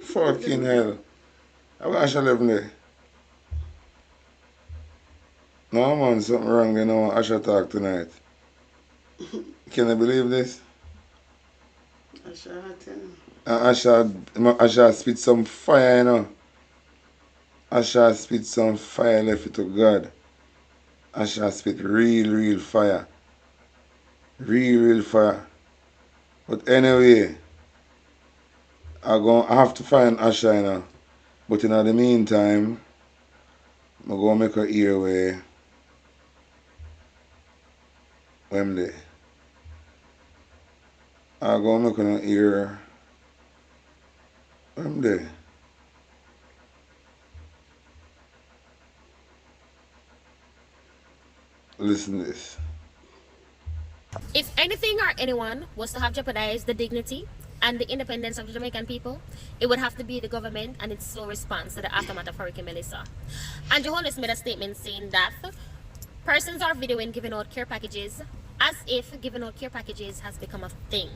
Fucking hell. I want Asha Levman there. No man, something wrong, you know. Asha talk tonight. Can you believe this? Asha spit some fire, you know. Asha spit some fire, left it to God. Asha spit real fire. Real fire. But anyway, I have to find Asha, you know. But in the meantime, I'm going to make her ear way. Wembley. I'm going to make her ear. Wembley. Listen to this. If anything or anyone was to have jeopardized the dignity and the independence of the Jamaican people, it would have to be the government and its slow response to the aftermath of Hurricane Melissa. And Holness made a statement saying that persons are videoing giving out care packages as if giving out care packages has become a thing.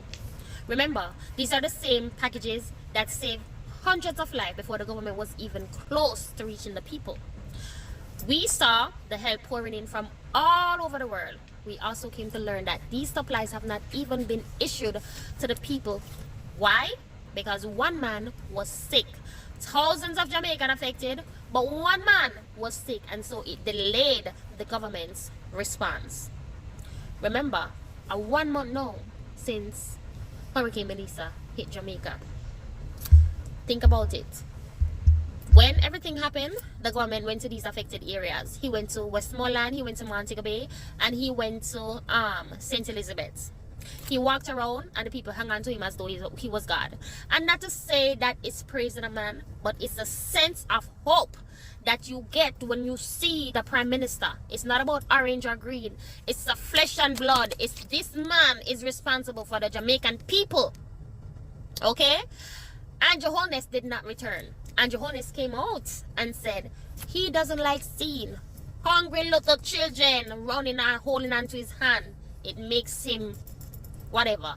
Remember, these are the same packages that saved hundreds of lives before the government was even close to reaching the people. We saw the help pouring in from all over the world. We also came to learn that these supplies have not even been issued to the people. Why? Because one man was sick. Thousands of Jamaicans affected, but one man was sick, and so it delayed the government's response. Remember, 1 month now since Hurricane Melissa hit Jamaica. Think about it. When everything happened, the government went to these affected areas. He went to Westmoreland, he went to Montego Bay, and he went to St. Elizabeth. He walked around and the people hung on to him as though he was God. And not to say that it's praising a man, but it's a sense of hope that you get when you see the Prime Minister. It's not about orange or green. It's the flesh and blood. It's this man is responsible for the Jamaican people. Okay? And Holness did not return. And Holness came out and said he doesn't like seeing hungry little children running and holding onto his hand. It makes him whatever.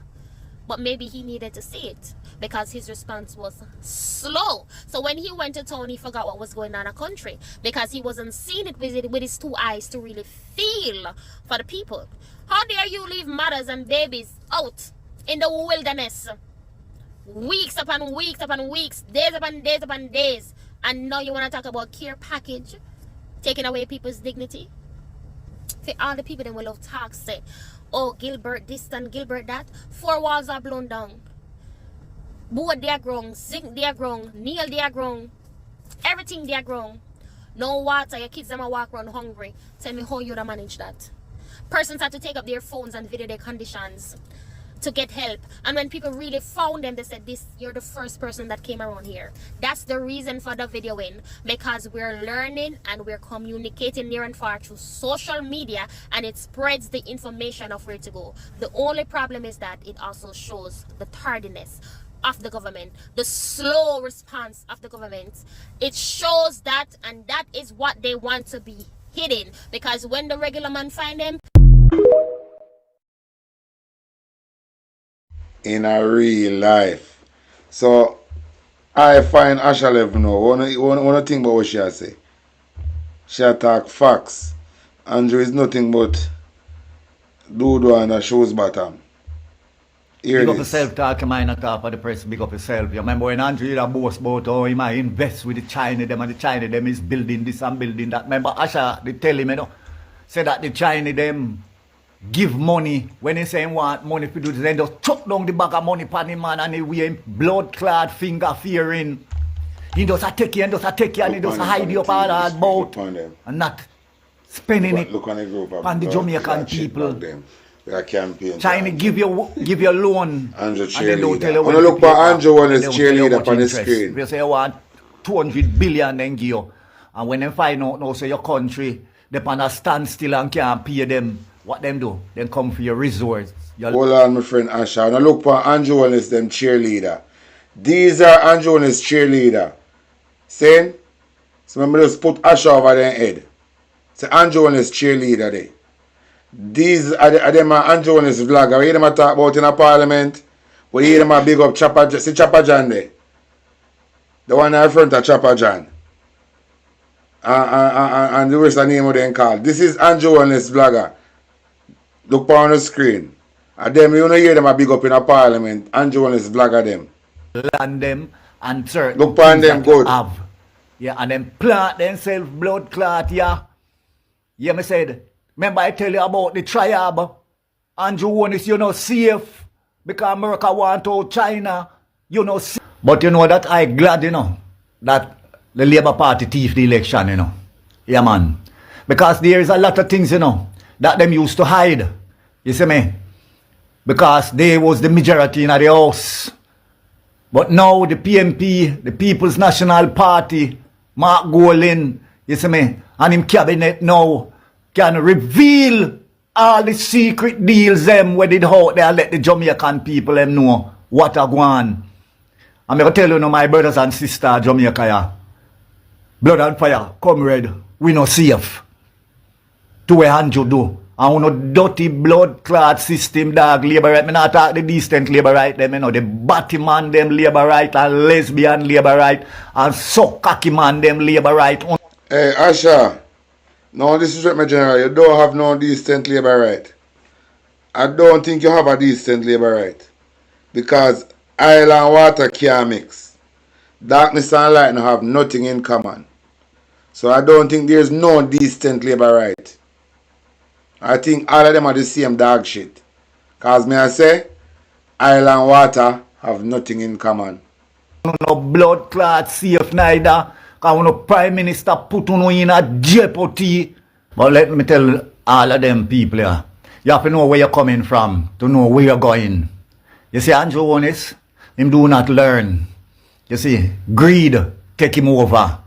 But maybe he needed to see it because his response was slow. So when he went to town, he forgot what was going on in the country because he wasn't seeing it with his 2 eyes to really feel for the people. How dare you leave mothers and babies out in the wilderness? Weeks upon weeks upon weeks, days upon days upon days, and now you want to talk about care package, taking away people's dignity? For all the people that will love talk say, oh, Gilbert this and Gilbert that, 4 walls are blown down, board they are grown, zinc they are grown, nail they are grown, everything they are grown, no water, your kids them a walk around hungry. Tell me how you to manage that. Persons have to take up their phones and video their conditions. to get help. And when people really found them, they said, you're the first person that came around here. That's the reason for the videoing, because we're learning and we're communicating near and far through social media, and it spreads the information of where to go. The only problem is that it also shows the tardiness of the government, the slow response of the government. It shows that, and that is what they want to be hidden, because when the regular man find them, in a real life. So I find Asha Lev now. One thing about what she say. She attack facts. Andrew is nothing but dodo and a shows bottom. Big up yourself, talk your mind on top of the press, big up yourself. You remember when Andrew had a boast about how he might invest with the China them, and the China them is building this and building that. Remember Asha, they tell him, say that the China them give money. When they say want money to do this, they just chuck down the bag of money upon him, man, and he wear blood clad finger fearing. He does a take you and does a take you and he does a hide you up all that boat and not spending it on the Jamaican people. China give you loan and they don't tell you when look for Andrew on his cheerleader on the screen. They say you want 200 billion then give you. And when they find out now say your country, they on a standstill and can't pay them, what them do? Then come for your resource. Hold on, my friend Asha. Now look for Andrew on his them cheerleader. These are Andrew on his cheerleader. Saying? So remember just put Asha over their head. Say Andrew on his cheerleader there. These are them Andrew on his vlogger. We hear them talk about in a parliament. We hear them big up Chopper. See Chopper John there. The one in front of Chopper John. And the rest of the name of them called. This is Andrew on his vlogger. Look on the screen. And them, you don't hear them big up in a parliament. Andrew on his vlogger them. Land them and certain look on them good. Have. Yeah, and then plant themselves blood clot, yeah. Yeah, me said. Remember I tell you about the tribe. Andrew Holness, you know, safe. Because America want out China. You know, safe. But you know that I glad, you know, that the Labour Party thief the election, you know. Yeah, man. Because there is a lot of things, you know, that them used to hide. You see me? Because they was the majority in the house. But now the PMP, the People's National Party, Mark Golin, you see me, and him cabinet now can reveal all the secret deals them where they out there, let the Jamaican people them know what are going on. I'm going to tell you now, my brothers and sisters, Jamaica, yeah. Blood and fire, comrade, we no safe. To where Andrew do. And no dirty blood clot system, dog, labor right. Me not talk the decent labor right them, you know, the batty man them labor right, and lesbian labor right, and so cocky man them labor right. Hey, Asha, no, this is what my general, you don't have no decent labor right. I don't think you have a decent labor right. Because oil and water can't mix. Darkness and light have nothing in common. So I don't think there's no decent labor right. I think all of them are the same dog shit. Cause me I say, oil and water have nothing in common. No blood clot safe neither. Cause no prime minister put on in a jeopardy. But let me tell all of them people here, you have to know where you're coming from to know where you're going. You see, Andrew Holness, him do not learn. You see, greed take him over.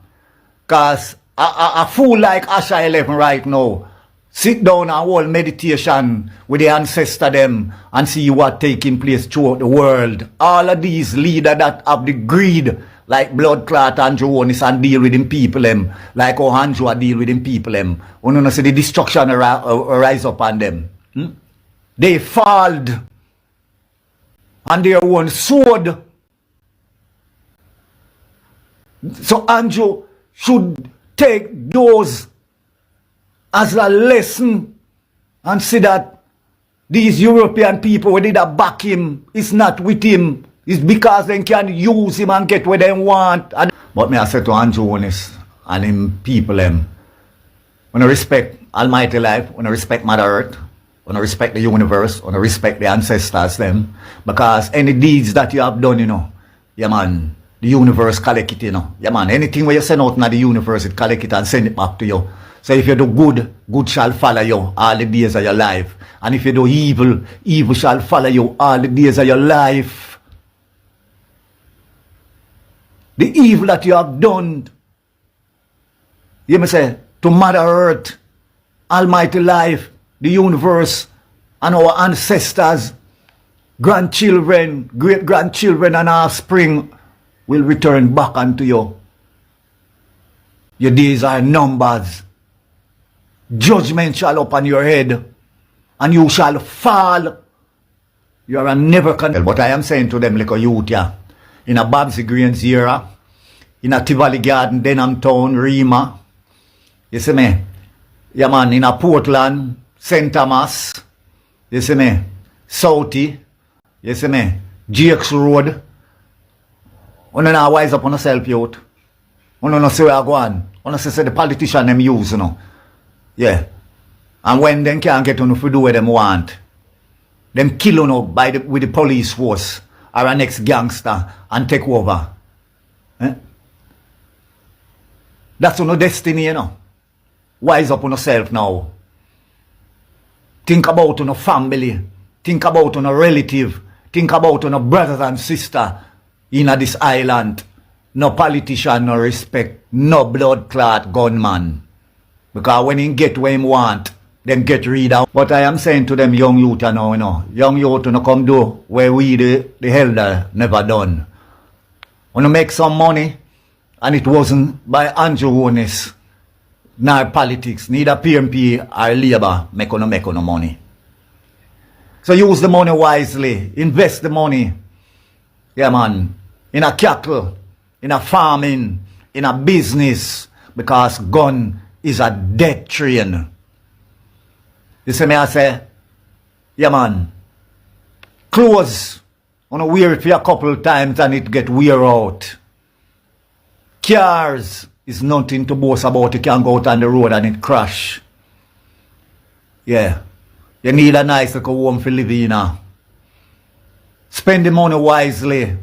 Cause a fool like Asha 11 right now, sit down and hold meditation with the ancestor them and see what taking place throughout the world. All of these leaders that have the greed, like blood clot Andrew Holness and deal with them people them, like how Andrew deal with them people them. You know, see the destruction rise up on them. They falled on their own sword. So Andrew should take those as a lesson and see that these European people, when they back him, it's not with him. It's because they can use him and get what they want. But me I say to Andrew Holness and him people, when I respect Almighty Life, when I respect Mother Earth, when I respect the universe, when I respect the ancestors them, because any deeds that you have done, you know, yeah man, the universe collect it, you know. Yeah man, anything where you send out in the universe, it collect it and send it back to you. So if you do good, good shall follow you all the days of your life. And if you do evil, evil shall follow you all the days of your life. The evil that you have done, you may say, to Mother Earth, Almighty Life, the universe, and our ancestors, grandchildren, great-grandchildren, and offspring will return back unto you. Your days are numbers. Judgment shall upon your head, and you shall fall. You are a never con. But I am saying to them, like a youth, yeah, in a Babsy Greens era, in a Tivoli Garden, Denham Town, Rima, you see me? Yeah, man, in a Portland, St. Thomas, you see me? Southie, you see me? Jakes Road. You know, wise up on yourself, youth. You know, see where I go on. You see the politician them use, you know. Yeah. And when them can't get on to do what them want, them kill you know, with the police force or a next gangster and take over. Eh? That's your destiny, you know. Wise up on yourself now. Think about your family. Think about your relative. Think about your brothers and sisters in this island. No politician, no respect, no blood clot gunman. Because when he get what he want, them get rid of. But I am saying to them young youth now, you know, young youth no come do where we the elder never done. When you make some money, and it wasn't by Andrew Holness, nor politics, neither PMP or Labour make no money. So use the money wisely, invest the money, yeah man, in a cattle, in a farming, in a business, because gun is a death train. You see me I say, yeah man, clothes, you know, wear it for a couple of times and it get wear out. Cars is nothing to boast about. You can go out on the road and it crash. Yeah. You need a nice little home for living in. Spend the money wisely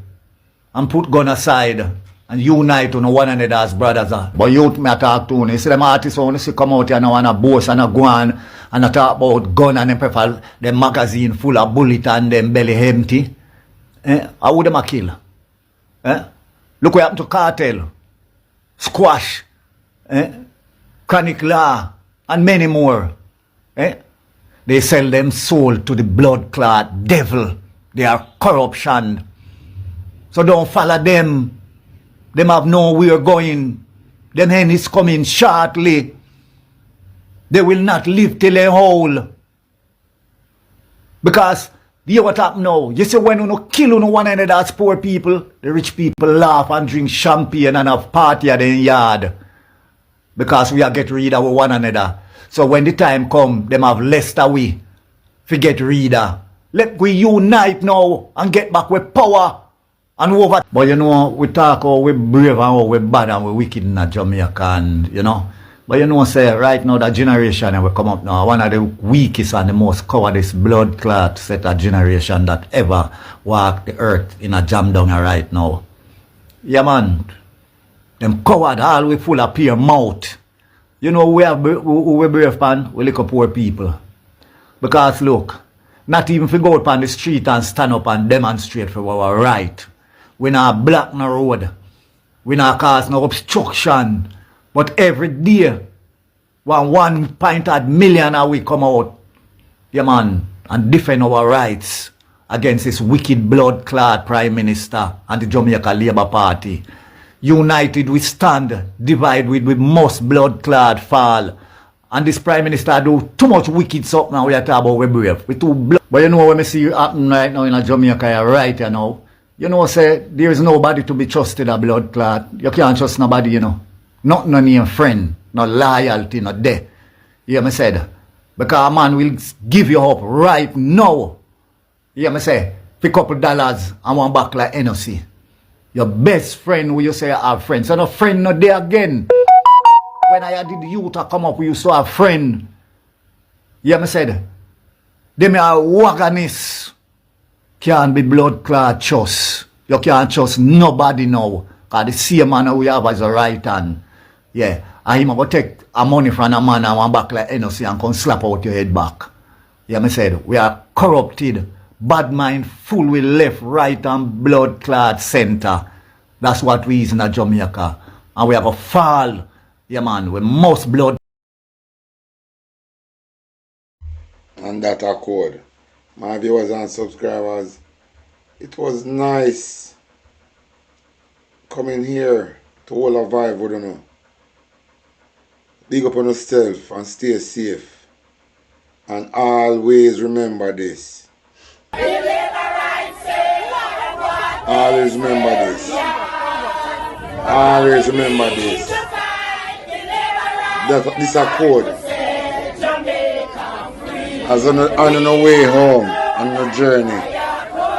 and put gun aside and unite on one another as brothers. But youth me talk to you see them artists only see come out here and want to boast and go on and talk about gun and them prefer them magazine full of bullet and them belly empty. How would them a kill? Look what happened to cartel. Squash, chronic law, and many more. They sell them soul to the blood clot devil. They are corruption. So don't follow them. Them have nowhere going. Them end is coming shortly. They will not live till they whole. Because you what happen now? You see when you kill one another as poor people, the rich people laugh and drink champagne and have party at the yard. Because we are get rid of one another. So when the time come, them have less away. Forget reader. Let we unite now and get back with power and over. But you know, we talk how we brave and how we bad and we wicked in Jamaica and you know. But you know, say right now that generation that will come up now, one of the weakest and the most cowardice blood clot set of generation that ever walked the earth in a jam down right now. Yeah man, them coward all we full of pure mouth. You know we brave pan, we look up poor people. Because look, not even if we go up on the street and stand up and demonstrate for our right. We not block no road. We not cause no obstruction. But every day, when 1.8 million we come out, yeah man, and defend our rights against this wicked blood clot Prime Minister and the Jamaica Labour Party. United we stand, divided we must blood clot fall. And this Prime Minister do too much wicked stuff now we are talking about we brave. We too blood. But you know what I see happen right now in Jamaica right you know. You know say there is nobody to be trusted a blood clot. You can't trust nobody, you know. Not no near friend, no loyalty, no there. You hear me said? Because a man will give you up right now. You hear me say? For a couple dollars and one back like NOC. Your best friend who you say you have friends. So no friend not there again. When I did the youth come up, we used to have friend. You hear me said? Them are wagonist. Can't be blood clot trust. You can't trust nobody now. Because the same man we have as a right hand. Yeah. And him go take a money from a man and one back like NOC and come slap out your head back. Yeah, me said, we are corrupted, bad mind, full with left, right and blood clot center. That's what we is in Jamaica. And we have a fall, yeah man, with most blood. And that accord. My viewers and subscribers, it was nice coming here to all a vibe, I don't know. Big up on yourself and stay safe. And always remember this. Always remember this. Always remember this. This accord. As on the way home, on the journey,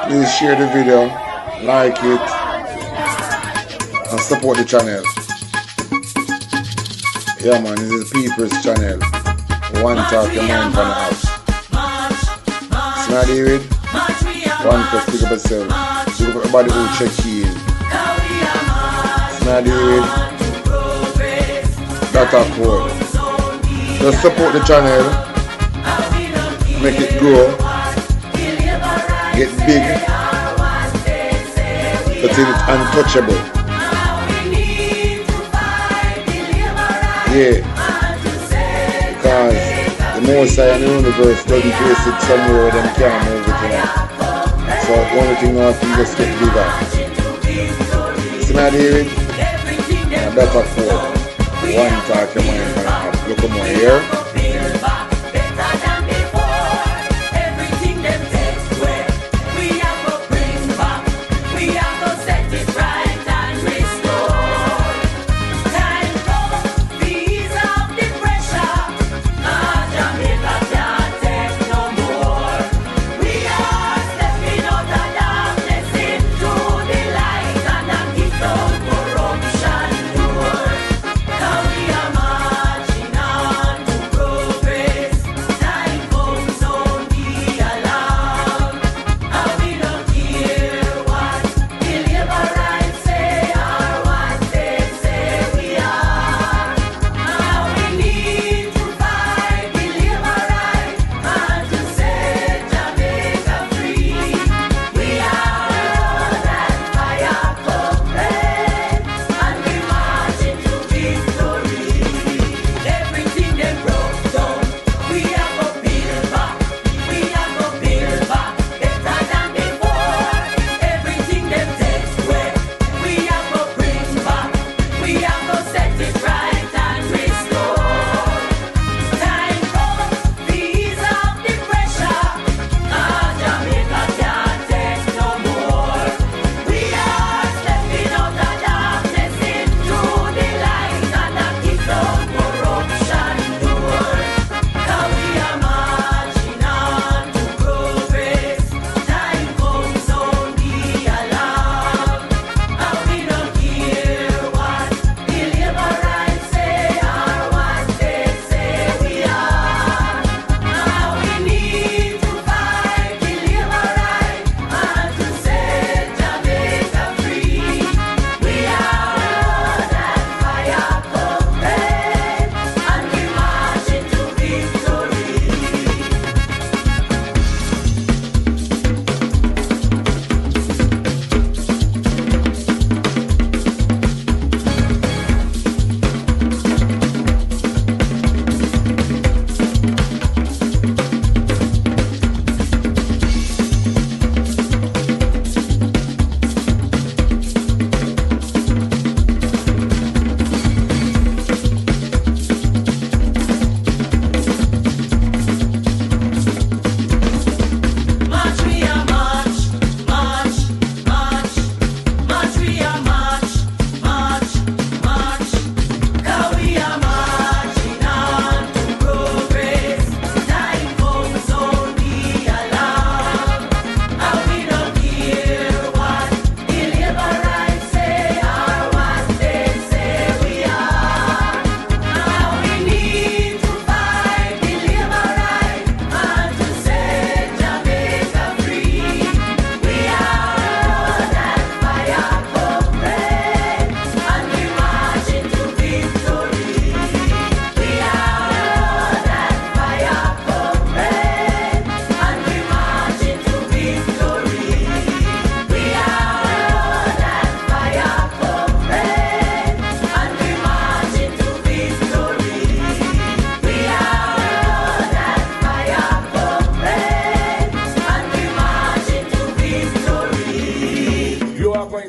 please share the video, like it, and support the channel. Yeah man, this is People's channel. One talk your mind from the house. Smile David, one press, pick up yourself. Pick up everybody who check in. Smile David, that's our code. Just support the channel. Make it grow, get big, until it's untouchable. Yeah, because the Most High and the universe doesn't place it somewhere where them can't move it tonight. So the only thing now is just get bigger. See my David? And that's a code. One talk your mind from the heart. Look at my hair.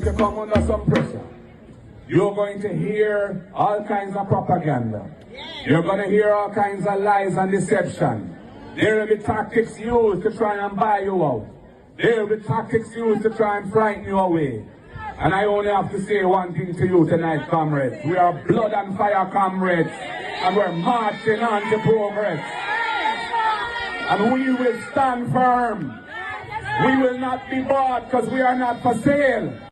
to come under some pressure. You're going to hear all kinds of propaganda. You're going to hear all kinds of lies and deception. There will be tactics used to try and buy you out. There will be tactics used to try and frighten you away. And I only have to say one thing to you tonight, comrades. We are blood and fire comrades, and we're marching on to progress. And we will stand firm. We will not be bought because we are not for sale.